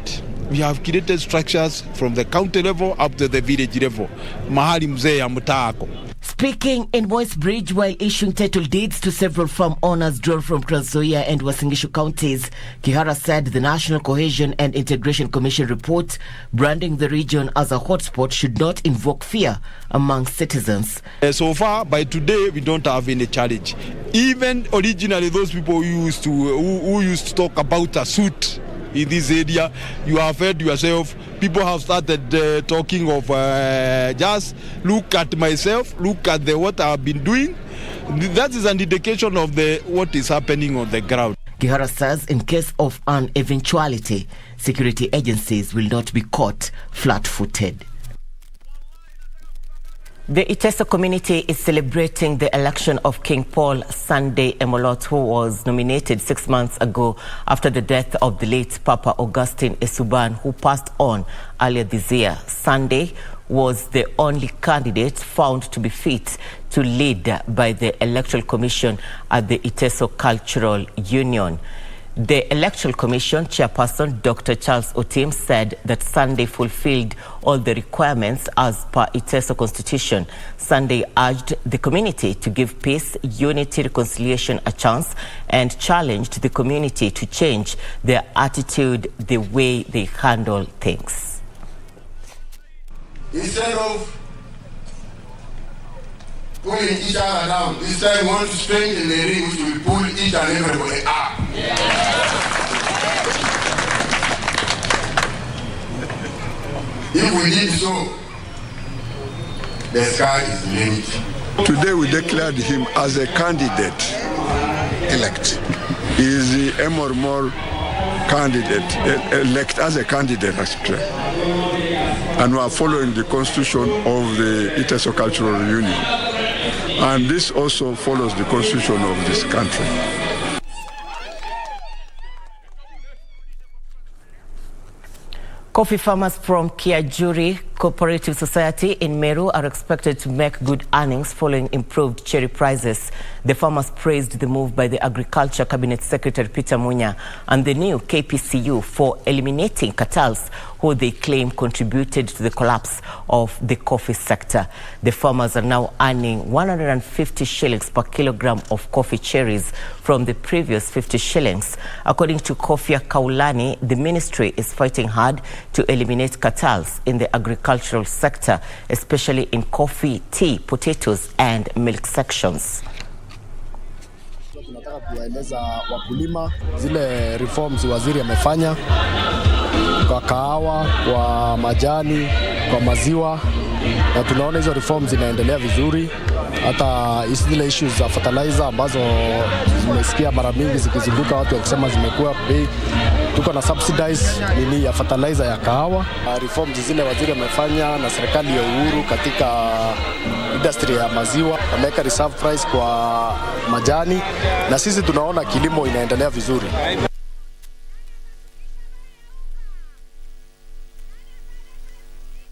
We have created structures from the county level up to the village level. Mahali mzee ya mtaako. Speaking in Moist Bridge while issuing title deeds to several farm owners drawn from Trans Nzoia and Uasin Gishu counties, Kihara said the National Cohesion and Integration Commission report branding the region as a hotspot should not invoke fear among citizens. So far, by today, we don't have any challenge. Even originally, those people who used to talk about a suit in this area, you have heard yourself, people have started talking of just look at myself, look at what I have been doing. That is an indication of what is happening on the ground. Kihara says in case of an eventuality, security agencies will not be caught flat-footed. The Iteso community is celebrating the election of King Paul Sunday Emolot, who was nominated 6 months ago after the death of the late Papa Augustine Esuban, who passed on earlier this year. Sunday was the only candidate found to be fit to lead by the Electoral Commission at the Iteso Cultural Union. The Electoral Commission chairperson, Dr. Charles Otim, said that Sunday fulfilled all the requirements as per Iteso Constitution. Sunday urged the community to give peace, unity, reconciliation a chance and challenged the community to change their attitude, the way they handle things. Instead of pulling each other down, this time we want to strengthen the ring which will pull each and everybody up. If we did so, the sky is the limit. Today we declared him as a candidate elect. He is the Emor candidate elect as a candidate actually. And we are following the constitution of the Iteso Cultural Union. And this also follows the constitution of this country. Coffee farmers from Kiajuri Cooperative Society in Meru are expected to make good earnings following improved cherry prices. The farmers praised the move by the Agriculture Cabinet Secretary Peter Munya and the new KPCU for eliminating cartels who they claim contributed to the collapse of the coffee sector. The farmers are now earning 150 shillings per kilogram of coffee cherries from the previous 50 shillings. According to Kofia Kaulani, the ministry is fighting hard to eliminate cartels in the agricultural sector, especially in coffee, tea, potatoes and milk sections. Tunataka kuwaeleza wakulima zile reforms waziri amefanya kwa kahawa, kwa majani, kwa maziwa, na tunaona hizo reforms zinaendelea vizuri. Hata zile issues za fertilizer ambazo zimesikia mara mingi zikizunguka watu wakisema zimekuwa bei, tuko na subsidize nini ya fertilizer ya kahawa. Reforms zile waziri amefanya na serikali ya Uhuru katika industry ya maziwa, ameweka reserve price kwa majani, na sisi tunaona kilimo inaendelea vizuri.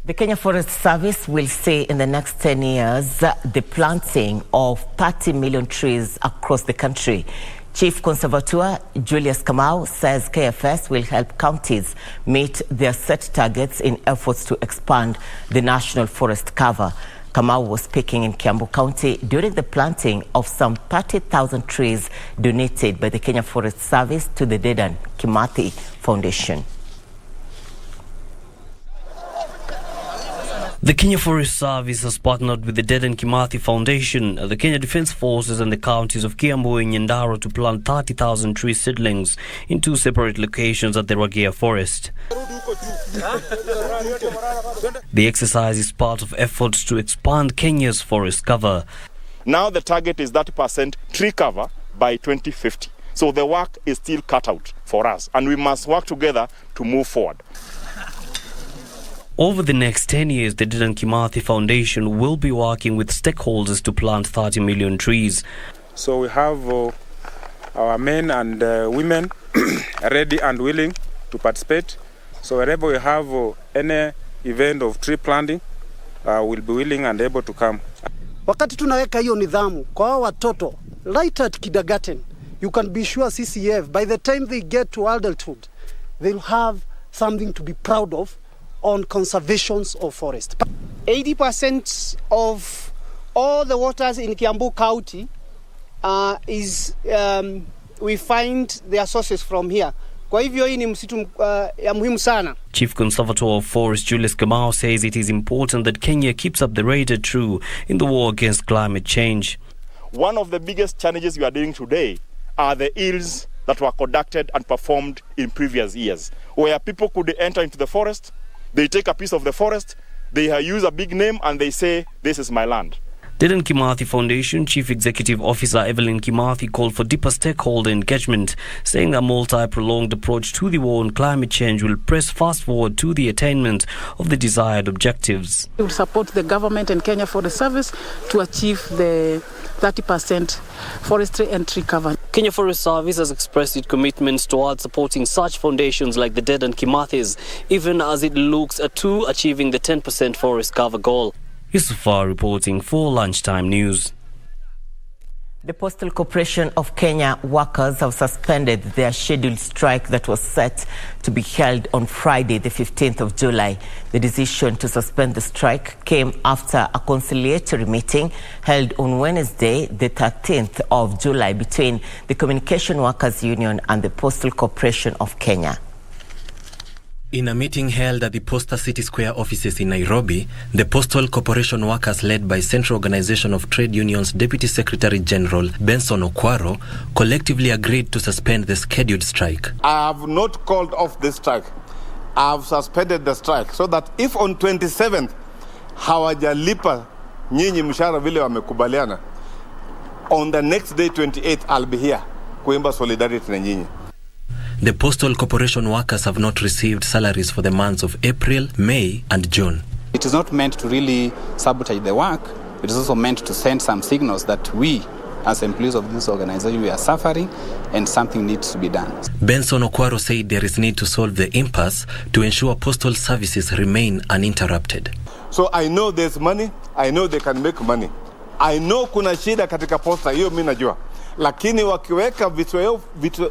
The Kenya Forest Service will say in the next 10 years the planting of 30 million trees across the country. Chief Conservator Julius Kamau says KFS will help counties meet their set targets in efforts to expand the national forest cover. Kamau was speaking in Kiambu County during the planting of some 30,000 trees donated by the Kenya Forest Service to the Dedan Kimathi Foundation. The Kenya Forest Service has partnered with the Dedan Kimathi Foundation, the Kenya Defence Forces and the counties of Kiambu and Nyandarua to plant 30,000 tree seedlings in 2 separate locations at the Ragea Forest. The exercise is part of efforts to expand Kenya's forest cover. Now the target is 30% tree cover by 2050. So the work is still cut out for us, and we must work together to move forward. Over the next 10 years, the Dedan Kimathi Foundation will be working with stakeholders to plant 30 million trees. So we have our men and women ready and willing to participate. So wherever we have any event of tree planting, we'll be willing and able to come. Wakati tunaweka hiyo nidhamu kwa watoto right at kindergarten, you can be sure CCF by the time they get to adulthood, they'll have something to be proud of on conservations of forest. 80% of all the waters in Kiambu County we find their sources from here. Kwa hivyo hii ni msitu ya muhimu sana. Chief Conservator of Forest Julius Kamau says it is important that Kenya keeps up the rated true in the war against climate change. One of the biggest challenges we are doing today are the ills that were conducted and performed in previous years, where people could enter into the forest, they take a piece of the forest, they use a big name and they say, this is my land. Dedan Kimathi Foundation Chief Executive Officer Evelyn Kimathi called for deeper stakeholder engagement, saying a multi-pronged approach to the war on climate change will press fast forward to the attainment of the desired objectives. We will support the government and Kenya Forest Service to achieve the 30% forestry and tree cover. Kenya Forest Service has expressed its commitments towards supporting such foundations like the Dedan Kimathi's, even as it looks to achieving the 10% forest cover goal. Yusufar reporting for Lunchtime News. The Postal Corporation of Kenya workers have suspended their scheduled strike that was set to be held on Friday, the 15th of July. The decision to suspend the strike came after a conciliatory meeting held on Wednesday, the 13th of July, between the Communication Workers Union and the Postal Corporation of Kenya. In a meeting held at the Postal City Square offices in Nairobi, the Postal Corporation workers led by Central Organization of Trade Unions Deputy Secretary General Benson Okwaro collectively agreed to suspend the scheduled strike. I have not called off this strike. I have suspended the strike so that if on 27th hawajalipa nyinyi mshahara vile wamekubaliana, on the next day 28th I'll be here kuimba solidarity na nyinyi. The Postal Corporation workers have not received salaries for the months of April, May and June. It is not meant to really sabotage the work. It is also meant to send some signals that we, as employees of this organization, we are suffering and something needs to be done. Benson Okwaro said there is need to solve the impasse to ensure postal services remain uninterrupted. So I know there's money, I know they can make money. I know kuna shida katika posta, hiyo mimi najua. Lakini wakiweka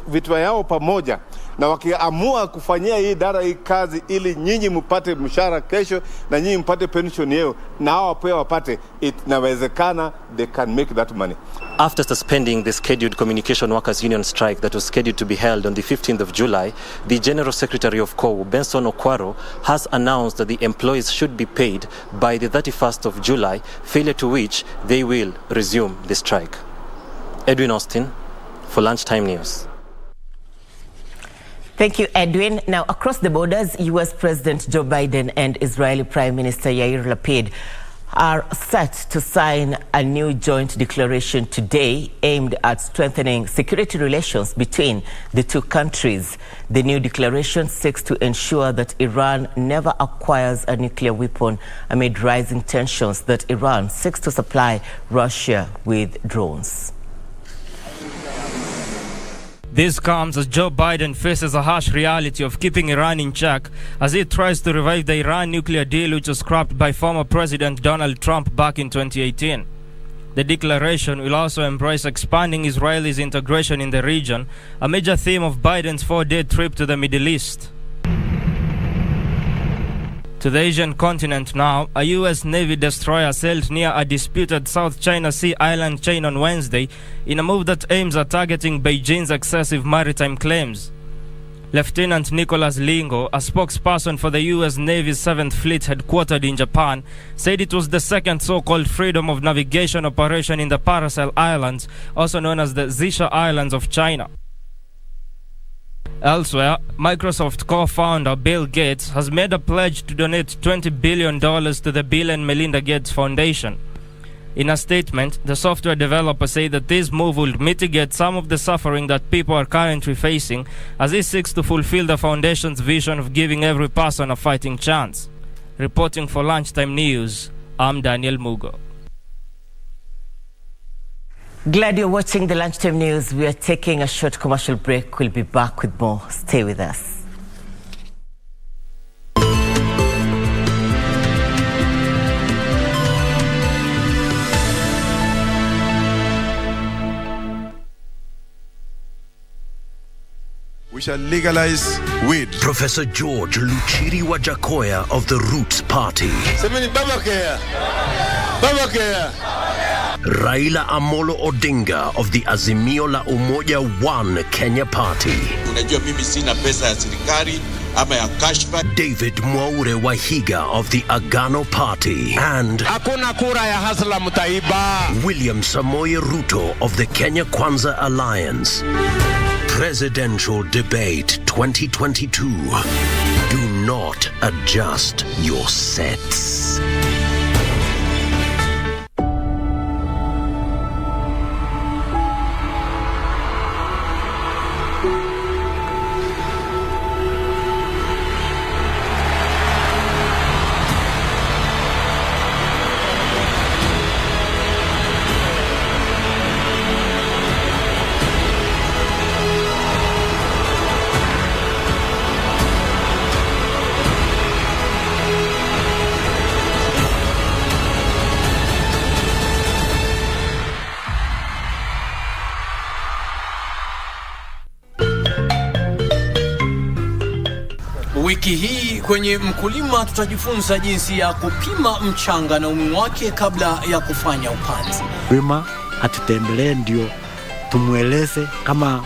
vitu yao pamoja na wakiamua kufanyia hii idara hii kazi ili nyinyi mpate mshahara kesho na nyinyi mpate pension yao na hao pia wapate, inawezekana they can make that money. After suspending the scheduled Communication Workers Union strike that was scheduled to be held on the 15th of July, the General Secretary of COW, Benson Okwaro, has announced that the employees should be paid by the 31st of July, failure to which they will resume the strike. Edwin Austin for Lunchtime News. Thank you, Edwin. Now, across the borders, U.S. President Joe Biden and Israeli Prime Minister Yair Lapid are set to sign a new joint declaration today aimed at strengthening security relations between the two countries. The new declaration seeks to ensure that Iran never acquires a nuclear weapon amid rising tensions that Iran seeks to supply Russia with drones. This comes as Joe Biden faces a harsh reality of keeping Iran in check as he tries to revive the Iran nuclear deal which was scrapped by former President Donald Trump back in 2018. The declaration will also embrace expanding Israel's integration in the region, a major theme of Biden's 4-day trip to the Middle East. To the Asian continent now, a U.S. Navy destroyer sailed near a disputed South China Sea island chain on Wednesday in a move that aims at targeting Beijing's excessive maritime claims. Lieutenant Nicholas Lingo, a spokesperson for the U.S. Navy's 7th Fleet headquartered in Japan, said it was the second so-called freedom of navigation operation in the Paracel Islands, also known as the Zisha Islands of China. Elsewhere, Microsoft co-founder Bill Gates has made a pledge to donate $20 billion to the Bill and Melinda Gates Foundation. In a statement, the software developer said that this move will mitigate some of the suffering that people are currently facing as it seeks to fulfill the foundation's vision of giving every person a fighting chance. Reporting for Lunchtime News, I'm Daniel Mugo. Glad you're watching the Lunchtime News. We are taking a short commercial break. We'll be back with more. Stay with us. We shall legalize weed. Professor George Luchiri Wajakoya of the Roots Party. Raila Amolo Odinga of the Azimio la Umoja One Kenya Party. Unajua mimi sina pesa ya serikali ama ya kashfa. David Mwaure Wahiga of the Agano Party. And hakuna kura ya hasla mtaiba. William Samoei Ruto of the Kenya Kwanza Alliance. Presidential Debate 2022. Do not adjust your sets. Kwenye mkulima tutajifunza jinsi ya kupima mchanga na umuhimu wake kabla ya kufanya upanzi. Mkulima atutembelee ndio tumueleze kama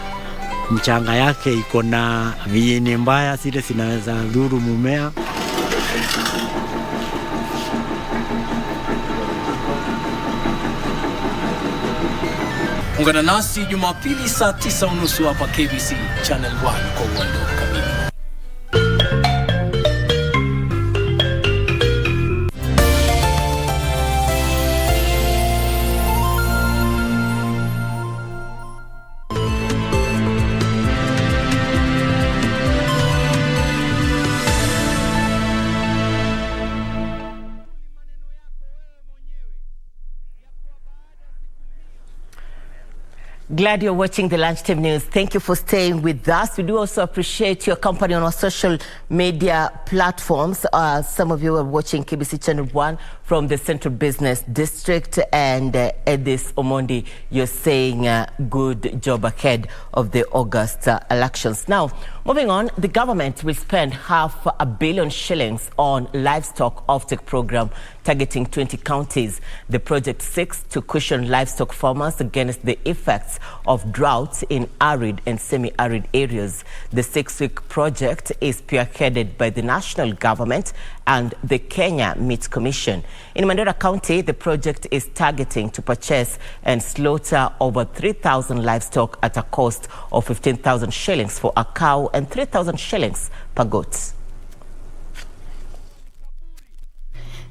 mchanga yake iko na viini mbaya zile zinaweza dhuru mumea. Ungana nasi Jumapili saa 9:30 hapa KBC Channel 1 kwa uondo kamili. Glad you're watching the Lunchtime News. Thank you for staying with us. We do also appreciate your company on our social media platforms. Some of you are watching KBC Channel 1 from the Central Business District, and Edis Omondi, you're saying good job ahead of the August elections. Now, moving on, the government will spend $500 million shillings on livestock offtake program targeting 20 counties. The project seeks to cushion livestock farmers against the effects of droughts in arid and semi-arid areas. The 6-week project is spearheaded by the national government and the Kenya Meat Commission. In Mandera County, the project is targeting to purchase and slaughter over 3,000 livestock at a cost of 15,000 shillings for a cow and 3,000 shillings per goat.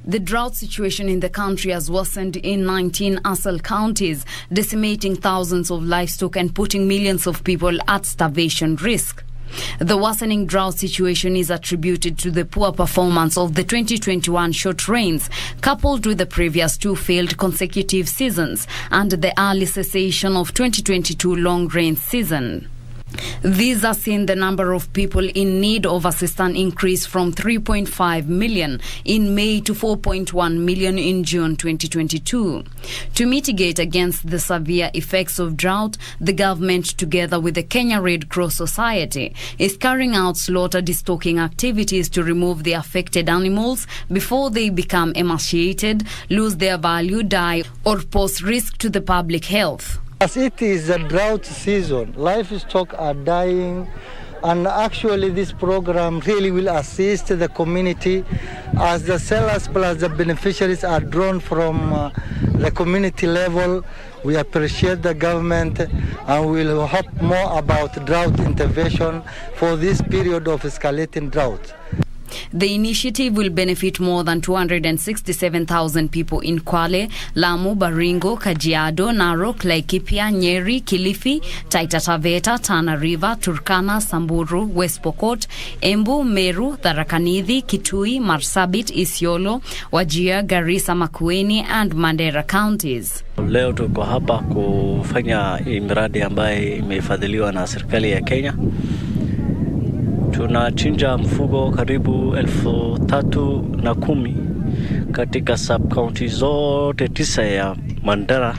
The drought situation in the country has worsened in 19 ASAL counties, decimating thousands of livestock and putting millions of people at starvation risk. The worsening drought situation is attributed to the poor performance of the 2021 short rains, coupled with the previous 2 failed consecutive seasons and the early cessation of 2022 long rain season. These are seen the number of people in need of assistance increase from 3.5 million in May to 4.1 million in June 2022. To mitigate against the severe effects of drought, the government, together with the Kenya Red Cross Society, is carrying out slaughter destocking activities to remove the affected animals before they become emaciated, lose their value, die, or pose risk to the public health. As it is a drought season, livestock are dying, and actually this program really will assist the community as the sellers plus the beneficiaries are drawn from the community level. We appreciate the government and we'll hope more about drought intervention for this period of escalating drought. The initiative will benefit more than 267,000 people in Kwale, Lamu, Baringo, Kajiado, Narok, Laikipia, Nyeri, Kilifi, Taita Taveta, Tana River, Turkana, Samburu, West Pokot, Embu, Meru, Tharaka Nithi, Kitui, Marsabit, Isiolo, Wajir, Garissa, Makueni and Mandera counties. Leo tuko hapa kufanya miradi ambayo imefadhiliwa na serikali ya Kenya. Tunachinja mfugo karibu 310,000 katika sub-county zote 9 ya Mandera.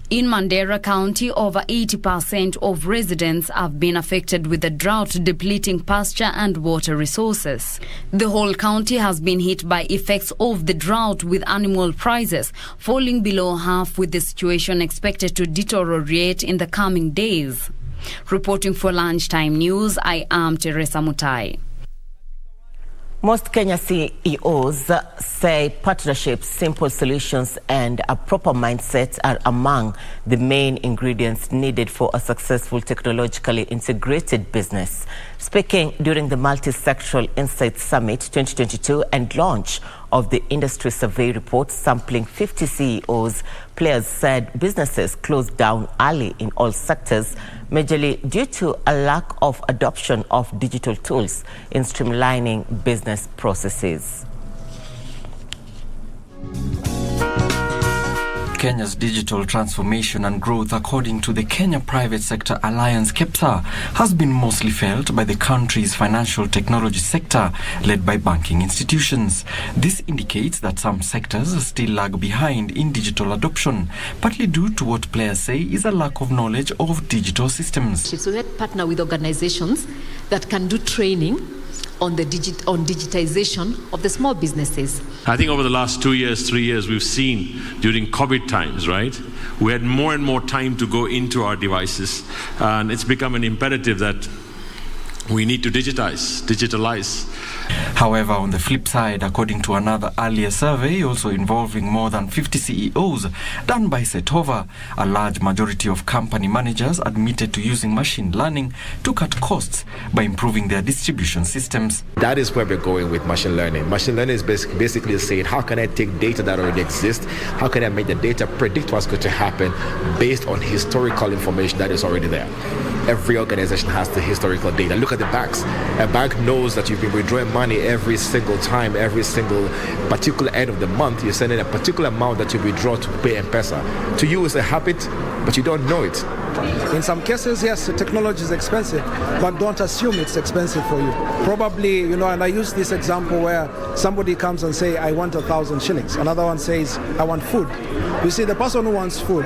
In Mandera County, over 80% of residents have been affected with the drought, depleting pasture and water resources. The whole county has been hit by effects of the drought, with animal prices falling below half, with the situation expected to deteriorate in the coming days. Reporting for Lunchtime News, I am Teresa Mutai. Most Kenya CEOs say partnerships, simple solutions and a proper mindset are among the main ingredients needed for a successful technologically integrated business. Speaking during the Multi-Sectoral Insights Summit 2022 and launch of the industry survey report sampling 50 CEOs, players said businesses closed down early in all sectors, majorly due to a lack of adoption of digital tools in streamlining business processes. Kenya's digital transformation and growth, according to the Kenya Private Sector Alliance KEPSA, has been mostly felt by the country's financial technology sector, led by banking institutions. This indicates that some sectors still lag behind in digital adoption, partly due to what players say is a lack of knowledge of digital systems. So we partner with organizations that can do training on digitization of the small businesses. I think over the last 2 years, 3 years, we've seen during COVID times, right? We had more and more time to go into our devices, and it's become an imperative that we need to digitalize. However, on the flip side, according to another earlier survey, also involving more than 50 CEOs, done by Setova, a large majority of company managers admitted to using machine learning to cut costs by improving their distribution systems. That is where we're going with machine learning. Machine learning is basically saying, how can I take data that already exists? How can I make the data predict what's going to happen based on historical information that is already there? Every organization has the historical data. Look at the banks. A bank knows that you've been withdrawing money every single time, every single particular end of the month. You're sending a particular amount that you withdraw to pay M-Pesa. To you, it's a habit, but you don't know it. In some cases, yes, the technology is expensive, but don't assume it's expensive for you. Probably, and I use this example where somebody comes and say, I want 1,000 shillings. Another one says, I want food. You see, the person who wants food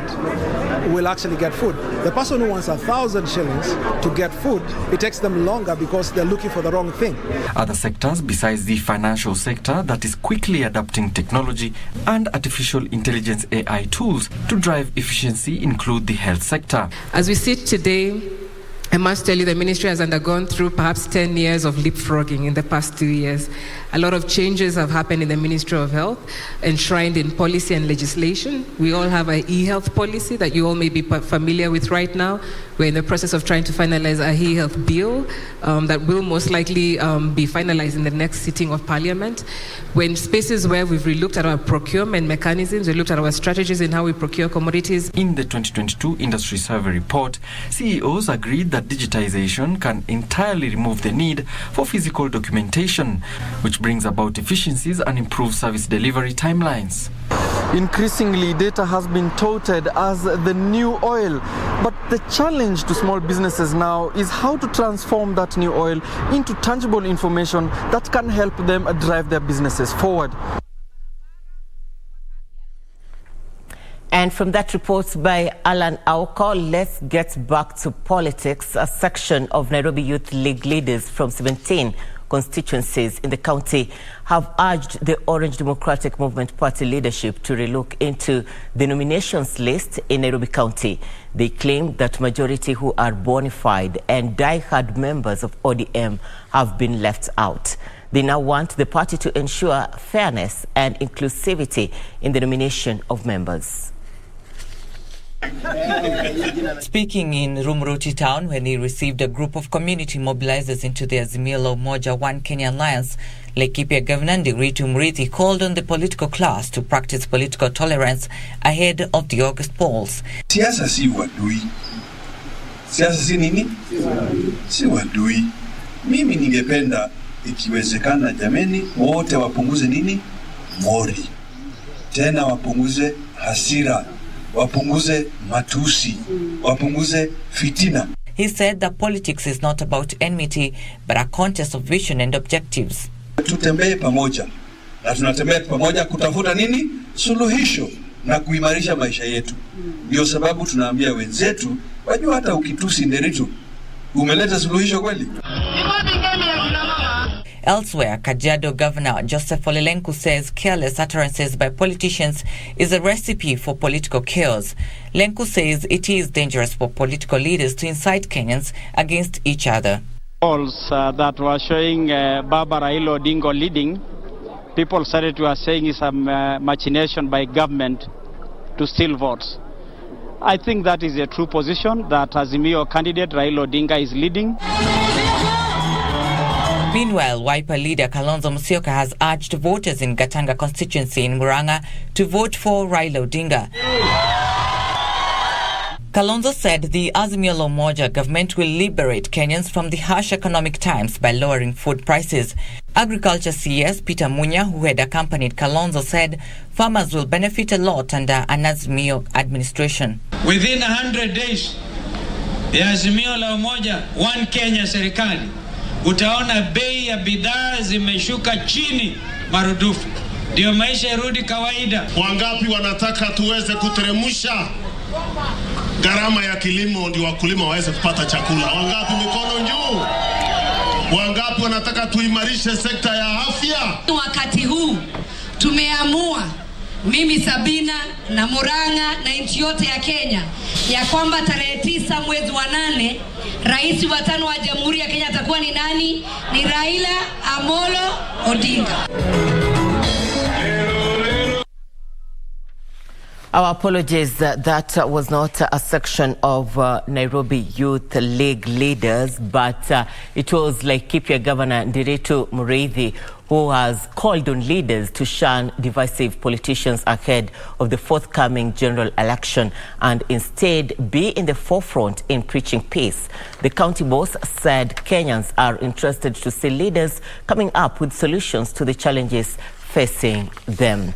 will actually get food. The person who wants 1,000 shillings to get food, it takes them longer because they're looking for the wrong thing. Other sectors besides the financial sector that is quickly adapting technology and artificial intelligence AI tools to drive efficiency include the health sector. As we sit today, I must tell you the ministry has undergone through perhaps 10 years of leapfrogging in the past 2 years. A lot of changes have happened in the Ministry of Health, enshrined in policy and legislation. We all have an e-health policy that you all may be familiar with right now. We're in the process of trying to finalize a e-health bill that will most likely be finalized in the next sitting of Parliament. We're in spaces where we've relooked at our procurement mechanisms, we looked at our strategies in how we procure commodities. In the 2022 industry survey report, CEOs agreed that digitization can entirely remove the need for physical documentation, which brings about efficiencies and improves service delivery timelines. Increasingly, data has been touted as the new oil, but the challenge to small businesses now is how to transform that new oil into tangible information that can help them drive their businesses forward. And from that report by Alan Aoko, let's get back to politics. A section of Nairobi Youth League leaders from 17 constituencies in the county have urged the Orange Democratic Movement Party leadership to relook into the nominations list in Nairobi County. They claim that majority who are bona fide and die-hard members of ODM have been left out. They now want the party to ensure fairness and inclusivity in the nomination of members. Speaking in Rumuruti town when he received a group of community mobilizers into the Azimio la Umoja One Kenya Alliance, Laikipia Governor Nderitu Murithi called on the political class to practice political tolerance ahead of the August polls. Siasa si wadui. Siasa si nini? Si wadui. Mimi ningependa ikiwezekana jameni wote wapunguze nini? Mori. Tena wapunguze hasira. Wapunguze matusi, wapunguze fitina. He said that politics is not about enmity, but a contest of vision and objectives. Tutembee pamoja, na tunatembea pamoja kutafuta nini? Suluhisho na kuimarisha maisha yetu. Ndio sababu tunaambia wenzetu, wajua hata ukitusi Nderitu, umeleta suluhisho kweli? Elsewhere, Kajiado Governor Joseph Ole Lenku says careless utterances by politicians is a recipe for political chaos. Lenku says it is dangerous for political leaders to incite Kenyans against each other. Polls that were showing Baba Raila Odinga leading, people started to saying it's a machination by government to steal votes. I think that is a true position, that Azimio candidate Raila Odinga is leading. Meanwhile, Wiper leader Kalonzo Musyoka has urged voters in Gatanga constituency in Murang'a to vote for Raila Odinga. Kalonzo said the Azimio la Umoja government will liberate Kenyans from the harsh economic times by lowering food prices. Agriculture CS Peter Munya, who had accompanied Kalonzo, said farmers will benefit a lot under an Azimio administration. Within 100 days, the Azimio la Umoja One Kenya serikali utaona bei ya bidhaa zimeshuka chini marudufu. Ndio maisha yarudi kawaida. Wangapi wanataka tuweze kuteremsha gharama ya kilimo ndio wakulima waweze kupata chakula? Wangapi mikono juu? Wangapi wangapi wanataka tuimarishe sekta ya afya? Wakati huu tumeamua mimi Sabina na Murang'a na nchi yote ya Kenya ya kwamba tarehe 9 mwezi wa 8 rais wa 5 wa Jamhuri ya Kenya atakuwa ni nani? Ni Raila Amolo Odinga. Our apologies, that was not a section of Nairobi Youth League leaders, but it was like Laikipia Governor Ndiritu Mureithi, who has called on leaders to shun divisive politicians ahead of the forthcoming general election and instead be in the forefront in preaching peace. The county boss said Kenyans are interested to see leaders coming up with solutions to the challenges facing them.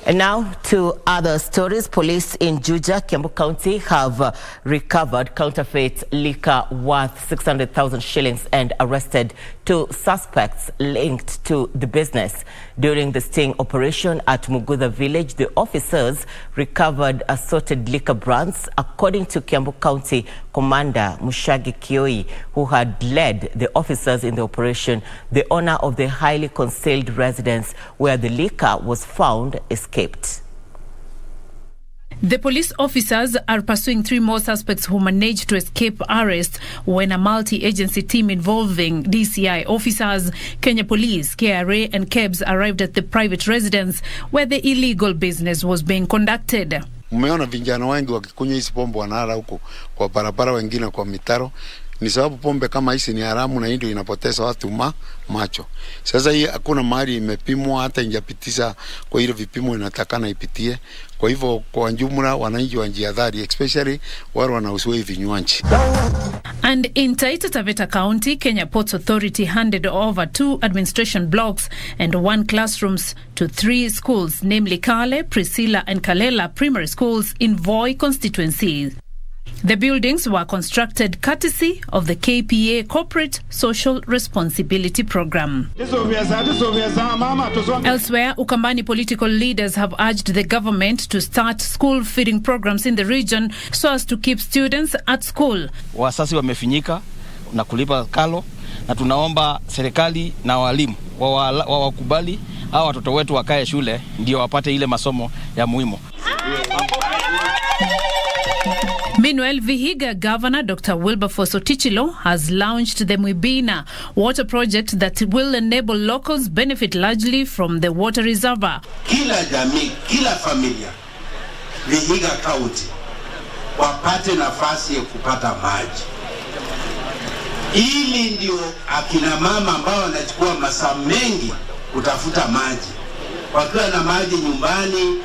And now to other stories. Police in Juja, Kiambu County have recovered counterfeit liquor worth 600,000 shillings and arrested 2 suspects linked to the business. During the sting operation at Mugudha village, the officers recovered assorted liquor brands. According to Kiambu County Commander Mushagi Kioi, who had led the officers in the operation, the owner of the highly concealed residence where the liquor was found escaped. The police officers are pursuing 3 more suspects who managed to escape arrest when a multi-agency team involving DCI officers, Kenya Police, KRA and KEBS arrived at the private residence where the illegal business was being conducted. Umeona vijana wengi wakikunywa hizi pombe wanalala huko kwa barabara, wengine kwa mitaro. Ni sababu pombe kama hizi ni haramu na ndio inapoteza watu macho. Sasa hii hakuna mahali imepimwa, hata injapitisha kwa ile vipimo inatakana ipitie. Kwa hivyo kwa jumla wananchi wanjihadhari, especially wale wanaouza vinywaji. And in Taita Taveta County, Kenya Ports Authority handed over 2 administration blocks and 1 classrooms to 3 schools, namely Kale, Priscilla and Kalela primary schools in Voi constituencies. The buildings were constructed courtesy of the KPA Corporate Social Responsibility Program. Elsewhere, Ukambani political leaders have urged the government to start school feeding programs in the region so as to keep students at school. Wasasi wamefinyika na kulipa kalo, na tunaomba serikali na walimu wakubali hao watoto wetu wakae shule ndio wapate ile masomo ya muhimu. Meanwhile, Vihiga Governor Dr. Wilberforce Otichilo has launched the Mwibina water project that will enable locals benefit largely from the water reservoir. Kila jamii, kila familia Vihiga County wapate nafasi ya kupata maji. Ili ndio akina mama ambao wanachukua masaa mengi kutafuta maji, wakiwa na maji nyumbani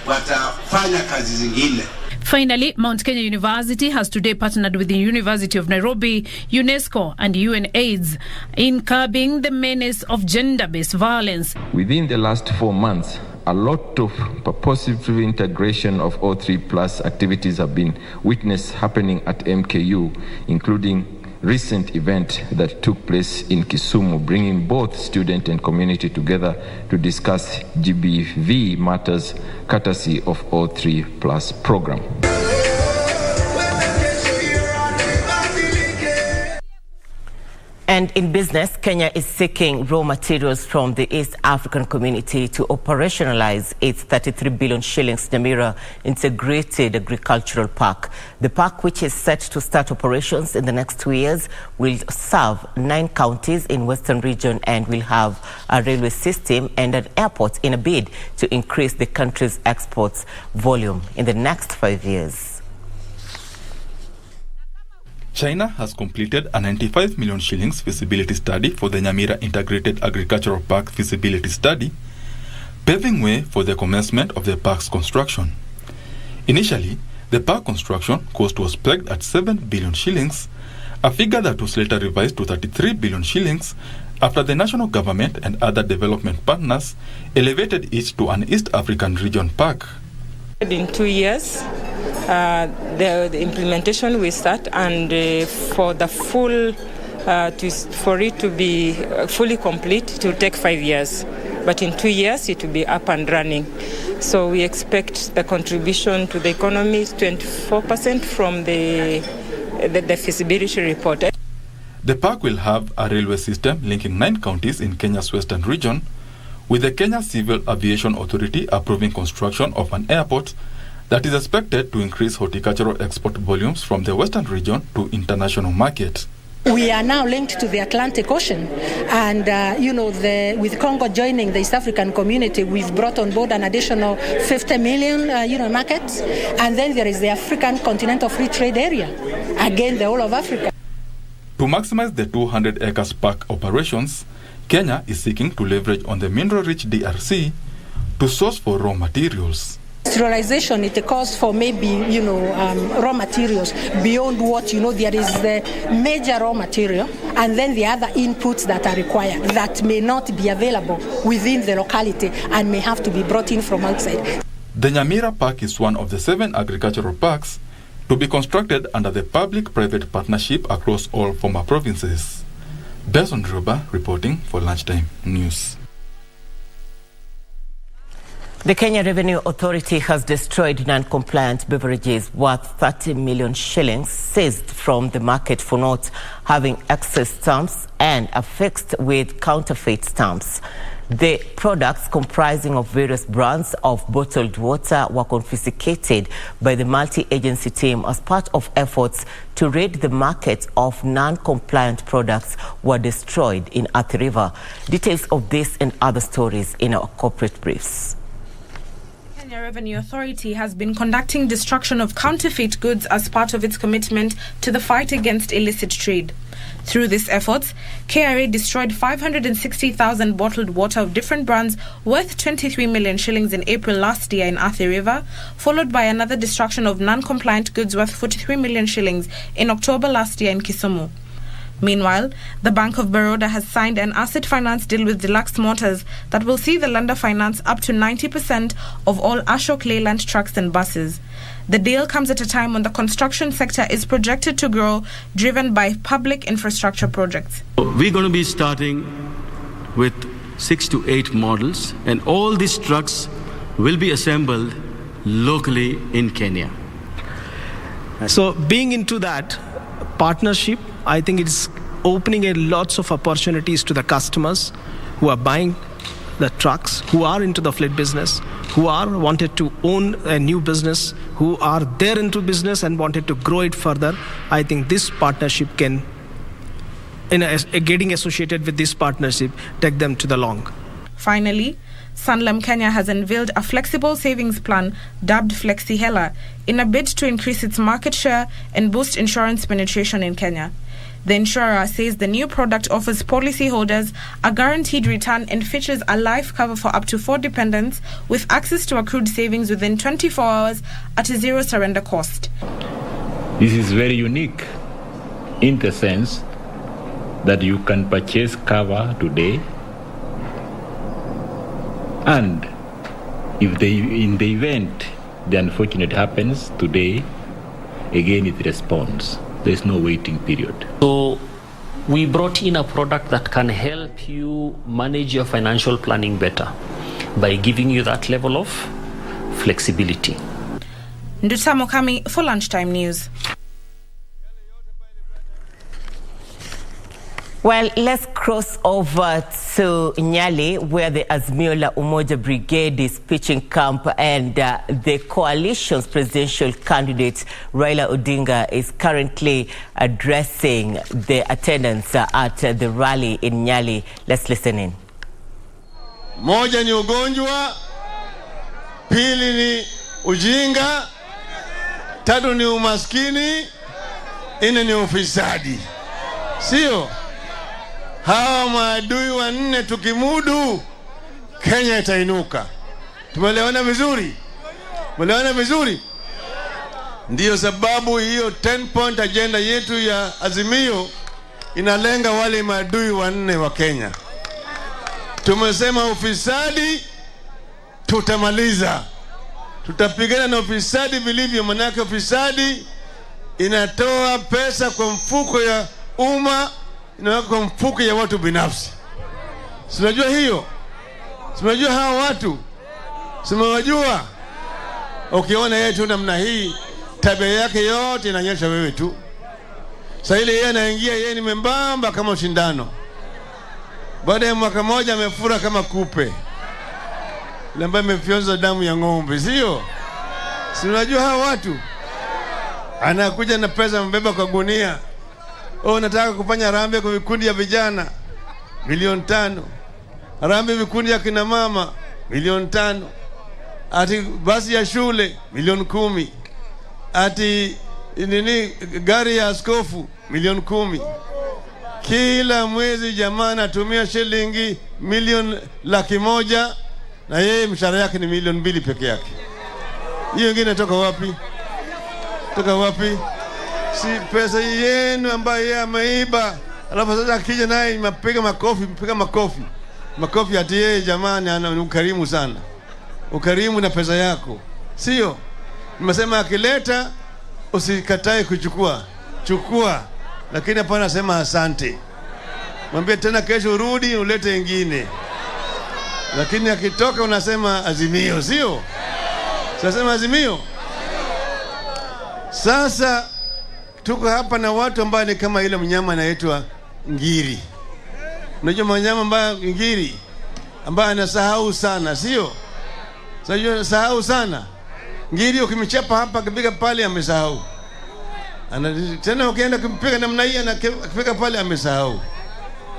watafanya kazi zingine. Finally, Mount Kenya University has today partnered with the University of Nairobi, UNESCO and UNAIDS in curbing the menace of gender-based violence. Within the last 4 months, a lot of purposive integration of O3+ activities have been witnessed happening at MKU, including recent event that took place in Kisumu, bringing both student and community together to discuss GBV matters courtesy of O3+ program. And in business, Kenya is seeking raw materials from the East African community to operationalize its 33 billion shillings Nyamira Integrated Agricultural Park. The park, which is set to start operations in the next 2 years, will serve 9 counties in Western region and will have a railway system and an airport in a bid to increase the country's exports volume in the next 5 years. China has completed a 95 million shillings feasibility study for the Nyamira Integrated Agricultural Park feasibility study, paving way for the commencement of the park's construction. Initially, the park construction cost was pegged at 7 billion shillings, a figure that was later revised to 33 billion shillings after the national government and other development partners elevated it to an East African region park. In 2 years, the implementation will start, and for the full, for it to be fully complete, it will take 5 years. But in 2 years, it will be up and running. So we expect the contribution to the economy is 24% from the feasibility report. The park will have a railway system linking 9 counties in Kenya's western region, with the Kenya Civil Aviation Authority approving construction of an airport that is expected to increase horticultural export volumes from the western region to international markets. We are now linked to the Atlantic Ocean, and with Congo joining the East African community, we've brought on board an additional 50 million markets, and then there is the African Continental Free Trade Area, again the whole of Africa. To maximize the 200 acres park operations, Kenya is seeking to leverage on the mineral-rich DRC to source for raw materials. Industrialization, it calls for maybe, raw materials beyond what, there is the major raw material and then the other inputs that are required that may not be available within the locality and may have to be brought in from outside. The Nyamira Park is one of the 7 agricultural parks to be constructed under the public-private partnership across all former provinces. Beson Ruba reporting for Lunchtime News. The Kenya Revenue Authority has destroyed non-compliant beverages worth 30 million shillings seized from the market for not having excess stamps and affixed with counterfeit stamps. The products, comprising of various brands of bottled water, were confiscated by the multi-agency team as part of efforts to raid the market of non-compliant products were destroyed in Athi River. Details of this and other stories in our corporate briefs. The Revenue Authority has been conducting destruction of counterfeit goods as part of its commitment to the fight against illicit trade. Through these efforts, KRA destroyed 560,000 bottled water of different brands worth 23 million shillings in April last year in Athi River, followed by another destruction of non-compliant goods worth 43 million shillings in October last year in Kisumu. Meanwhile, the Bank of Baroda has signed an asset finance deal with Deluxe Motors that will see the lender finance up to 90% of all Ashok Leyland trucks and buses. The deal comes at a time when the construction sector is projected to grow, driven by public infrastructure projects. We're going to be starting with 6 to 8 models, and all these trucks will be assembled locally in Kenya. So being into that partnership, I think it's opening lots of opportunities to the customers who are buying the trucks, who are into the fleet business, who are wanted to own a new business, who are there into business and wanted to grow it further. I think this partnership can, getting associated with this partnership, take them to the long. Finally, Sanlam Kenya has unveiled a flexible savings plan dubbed Flexi Hela in a bid to increase its market share and boost insurance penetration in Kenya. The insurer says the new product offers policyholders a guaranteed return and features a life cover for up to 4 dependents with access to accrued savings within 24 hours at a zero surrender cost. This is very unique in the sense that you can purchase cover today, and if in the event the unfortunate happens today, again it responds. There's no waiting period. So we brought in a product that can help you manage your financial planning better by giving you that level of flexibility. Nduta Mokami for Lunchtime News. Well, let's cross over to Nyali, where the Azimio la Umoja Brigade is pitching camp, and the coalition's presidential candidate, Raila Odinga, is currently addressing the attendants at the rally in Nyali. Let's listen in. Moja ni ugonjwa, pili ni ujinga, tatu ni umaskini, nne ni ufisadi. Sio? Hawa maadui wanne tukimudu, Kenya itainuka. Tumeelewana vizuri? Tumeelewana vizuri? Ndiyo sababu hiyo 10-point agenda yetu ya Azimio inalenga wale maadui wanne wa Kenya. Tumesema ufisadi tutamaliza. Tutapigana na ufisadi vilivyo, manake ufisadi inatoa pesa kwa mfuko ya umma, inaweka kwa mfuko ya watu binafsi. Sinajua hiyo? Sinajua hawa watu? Simewajua? Ukiona yeye tu namna hii, tabia yake yote inanyesha wewe tu. Sasa ile yeye anaingia, yeye ni membamba kama shindano. Baada ya mwaka moja amefura kama kupe. Lamba amefyonza damu ya ng'ombe, sio? Si unajua hawa watu? Anakuja na pesa mbeba kwa gunia. Nataka kufanya rambe kwa vikundi ya vijana, 5 milioni. Rambe vikundi ya kina mama, 5 milioni. Ati basi ya shule, 10 milioni. Ati gari ya askofu, 10 milioni. Kila mwezi jamaa anatumia shilingi 1,100,000 na yeye mshahara yake ni 2 milioni peke yake. Hiyo ingine inatoka wapi? Toka wapi? Si pesa yenu ambayo yeye ameiba. Alafu sasa akija naye mapiga makofi. Makofi ati yeye jamani ana ukarimu sana. Ukarimu na pesa yako. Sio? Nimesema akileta usikatae kuchukua. Chukua. Lakini hapa anasema asante. Mwambie tena kesho urudi ulete nyingine. Lakini akitoka unasema azimio, sio? Sasa azimio. Sasa tuko hapa na watu ambao ni kama ile mnyama anaitwa ngiri. Unajua mnyama ambaye ngiri ambaye anasahau sana, sio? Sasa anasahau sana. Ngiri ukimchapa hapa akipiga pale amesahau. Tena ukienda kumpiga namna hii anafika pale amesahau.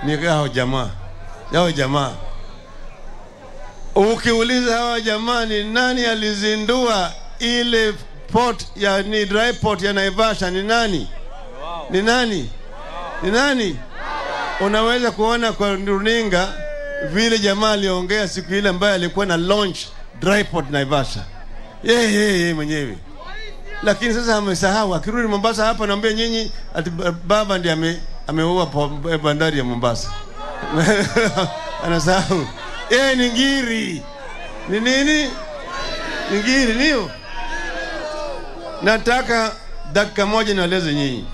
Ni hao jamaa. Ukiuliza hawa jamaa ni nani alizindua ile port ya dry port ya Naivasha, ni nani? Ni nani? Unaweza kuona kwa runinga vile jamaa aliongea siku ile ambaye alikuwa na launch dry port Naivasha. Yeye mwenyewe. Lakini sasa amesahau. Akirudi Mombasa hapa naambia nyinyi ati baba ndiye ameua bandari ya Mombasa. Anasahau. Ni ngiri. Ni nini? Ni ngiri niyo. Nataka dakika moja nieleze nyinyi.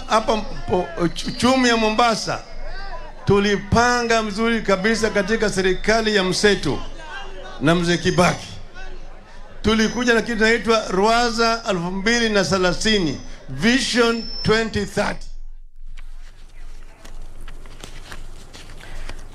Hapa uchumi ya Mombasa tulipanga mzuri kabisa katika serikali ya mseto na mzee Kibaki. Tulikuja na kitu kinaitwa Ruwaza 2030, Vision 2030.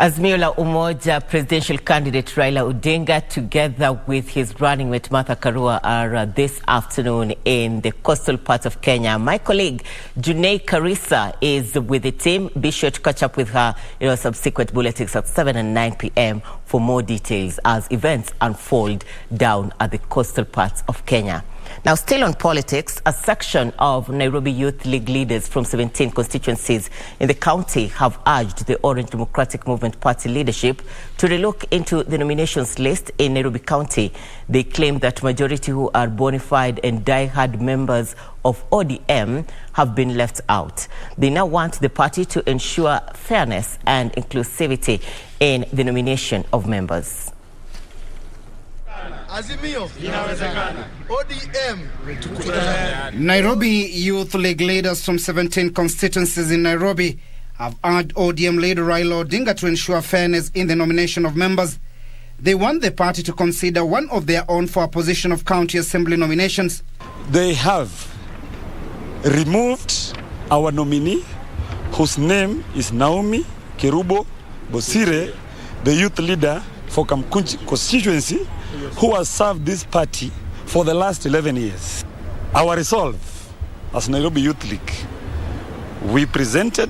Azimio la Umoja presidential candidate Raila Odinga together with his running mate Martha Karua are this afternoon in the coastal part of Kenya. My colleague Junei Karisa is with the team. Be sure to catch up with her in our subsequent bulletins at 7 and 9 p.m. for more details as events unfold down at the coastal parts of Kenya. Now, still on politics, a section of Nairobi Youth League leaders from 17 constituencies in the county have urged the Orange Democratic Movement Party leadership to relook into the nominations list in Nairobi County. They claim that majority who are bona fide and die-hard members of ODM have been left out. They now want the party to ensure fairness and inclusivity in the nomination of members. Azimio inawezekana. ODM. Nairobi Youth League leaders from 17 constituencies in Nairobi have urged ODM leader Raila Odinga to ensure fairness in the nomination of members. They want the party to consider one of their own for a position of county assembly nominations. They have removed our nominee, whose name is Naomi Kerubo Bosire, the youth leader for Kamkunji constituency, who has served this party for the last 11 years. Our resolve as Nairobi Youth League, we presented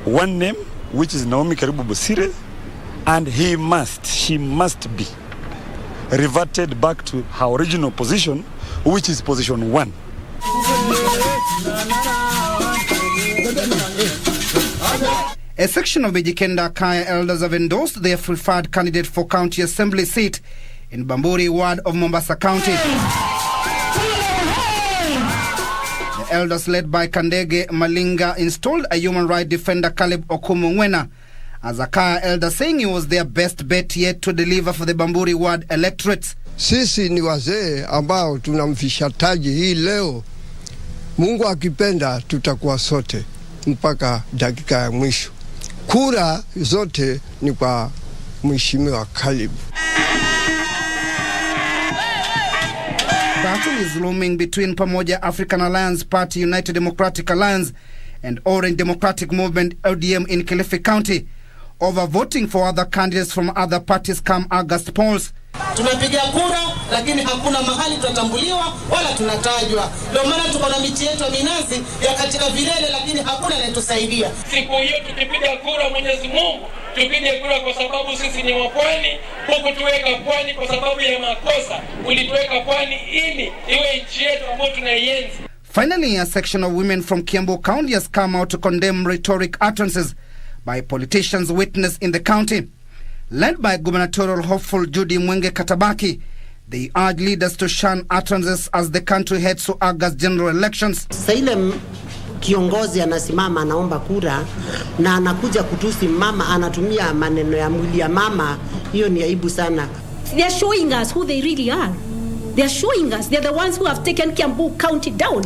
one name, which is Naomi Kerubo Bosire, and she must be reverted back to her original position, which is position 1. A section of the Jikenda Kaya elders have endorsed their preferred candidate for county assembly seat in Bamburi ward of Mombasa County. The elders led by Kandege Malinga installed a human rights defender Caleb Okumungwena as a Kaya elder, saying he was their best bet yet to deliver for the Bamburi ward electorate. Sisi ni wazee ambao tunamfisha taji hii leo. Mungu akipenda tutakuwa sote mpaka dakika ya mwisho. Kura zote ni kwa Mheshimiwa Caleb. battle is looming between Pamoja African Alliance Party, United Democratic Alliance, and Orange Democratic Movement (ODM) in Kilifi County over voting for other candidates from other parties come August polls. Tunapiga kura lakini hakuna mahali tunatambuliwa wala tunatajwa. Ndio maana tuko na miti yetu ya minazi ya katika vilele lakini hakuna anayetusaidia. Siku hiyo tukipiga kura, Mwenyezi Mungu, tupige kura kwa sababu sisi ni wa pwani, hukutuweka pwani kwa sababu ya makosa. Ulituweka pwani ili iwe nchi yetu ambayo tunaienzi. Finally, a section of women from Kiambu County has come out to condemn rhetoric utterances by politicians witnessed in the county. Led by gubernatorial hopeful Judy Mwenge Katabaki, they urge leaders to shun utterances as the country heads to August general elections. Saile kiongozi anasimama anaomba kura na anakuja kutusi mama, anatumia maneno ya mwili ya mama, hiyo ni aibu sana. They are showing us who they really are. They are showing us they are the ones who have taken Kiambu County down.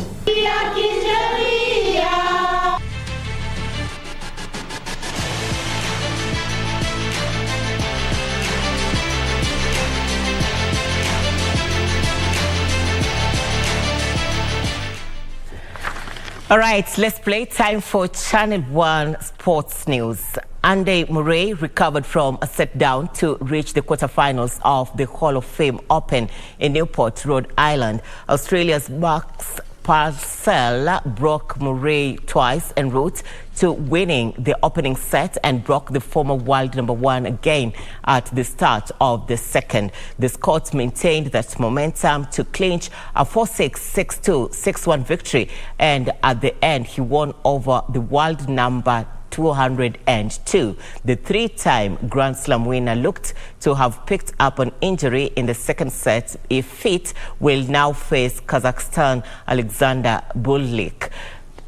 All right, let's play. Time for Channel 1 Sports News. Andy Murray recovered from a set-down to reach the quarterfinals of the Hall of Fame Open in Newport, Rhode Island. Australia's Max Postal broke Murray twice en route to winning the opening set and broke the former world #1 again at the start of the second. The Scots maintained that momentum to clinch a 4-6, 6-2, 6-1 victory, and at the end he won over the world number 202. The three-time Grand Slam winner looked to have picked up an injury in the second set. If fit, will now face Kazakhstan Alexander Bulik,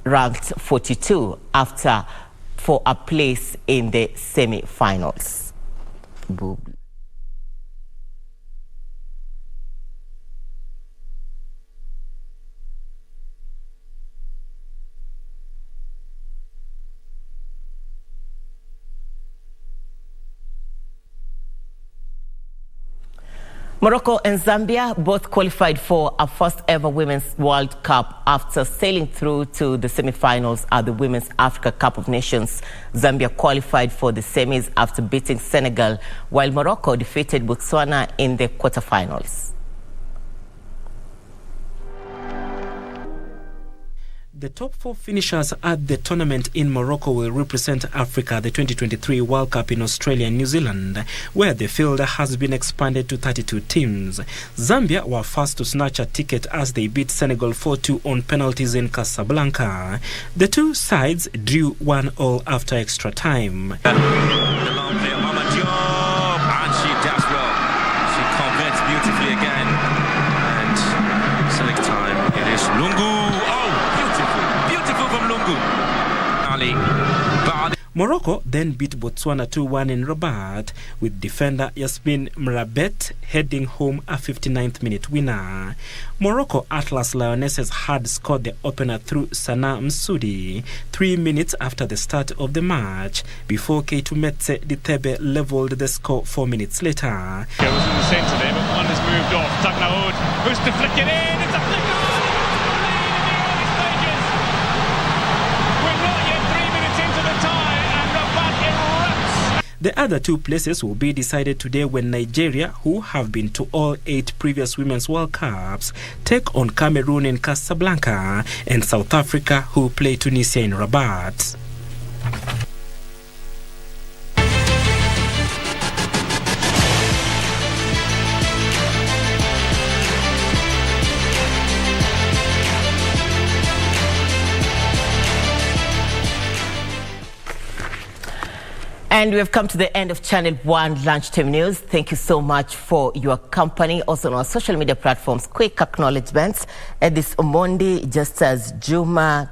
ranked 42 for a place in the semi-finals. Morocco and Zambia both qualified for a first-ever Women's World Cup after sailing through to the semi-finals at the Women's Africa Cup of Nations. Zambia qualified for the semis after beating Senegal, while Morocco defeated Botswana in the quarterfinals. The top 4 finishers at the tournament in Morocco will represent Africa at the 2023 World Cup in Australia and New Zealand, where the field has been expanded to 32 teams. Zambia were first to snatch a ticket as they beat Senegal 4-2 on penalties in Casablanca. The two sides drew 1-1 after extra time. And she does well. She converts beautifully again. And select time, it is Lungu. Morocco then beat Botswana 2-1 in Rabat, with defender Yasmin Mrabet heading home a 59th minute winner. Morocco Atlas Lionesses had scored the opener through Sana Msudi 3 minutes after the start of the match, before Keitumetse Dithebe leveled the score 4 minutes later. Goes in the centre there, but one has moved off. Tugnaoud, who's to flick it in? It's a flick on! The other two places will be decided today when Nigeria, who have been to all 8 previous Women's World Cups, take on Cameroon in Casablanca, and South Africa, who play Tunisia in Rabat. And we have come to the end of Channel 1 Lunchtime News. Thank you so much for your company. Also on our social media platforms, quick acknowledgements. Edis Omondi, Justus Juma,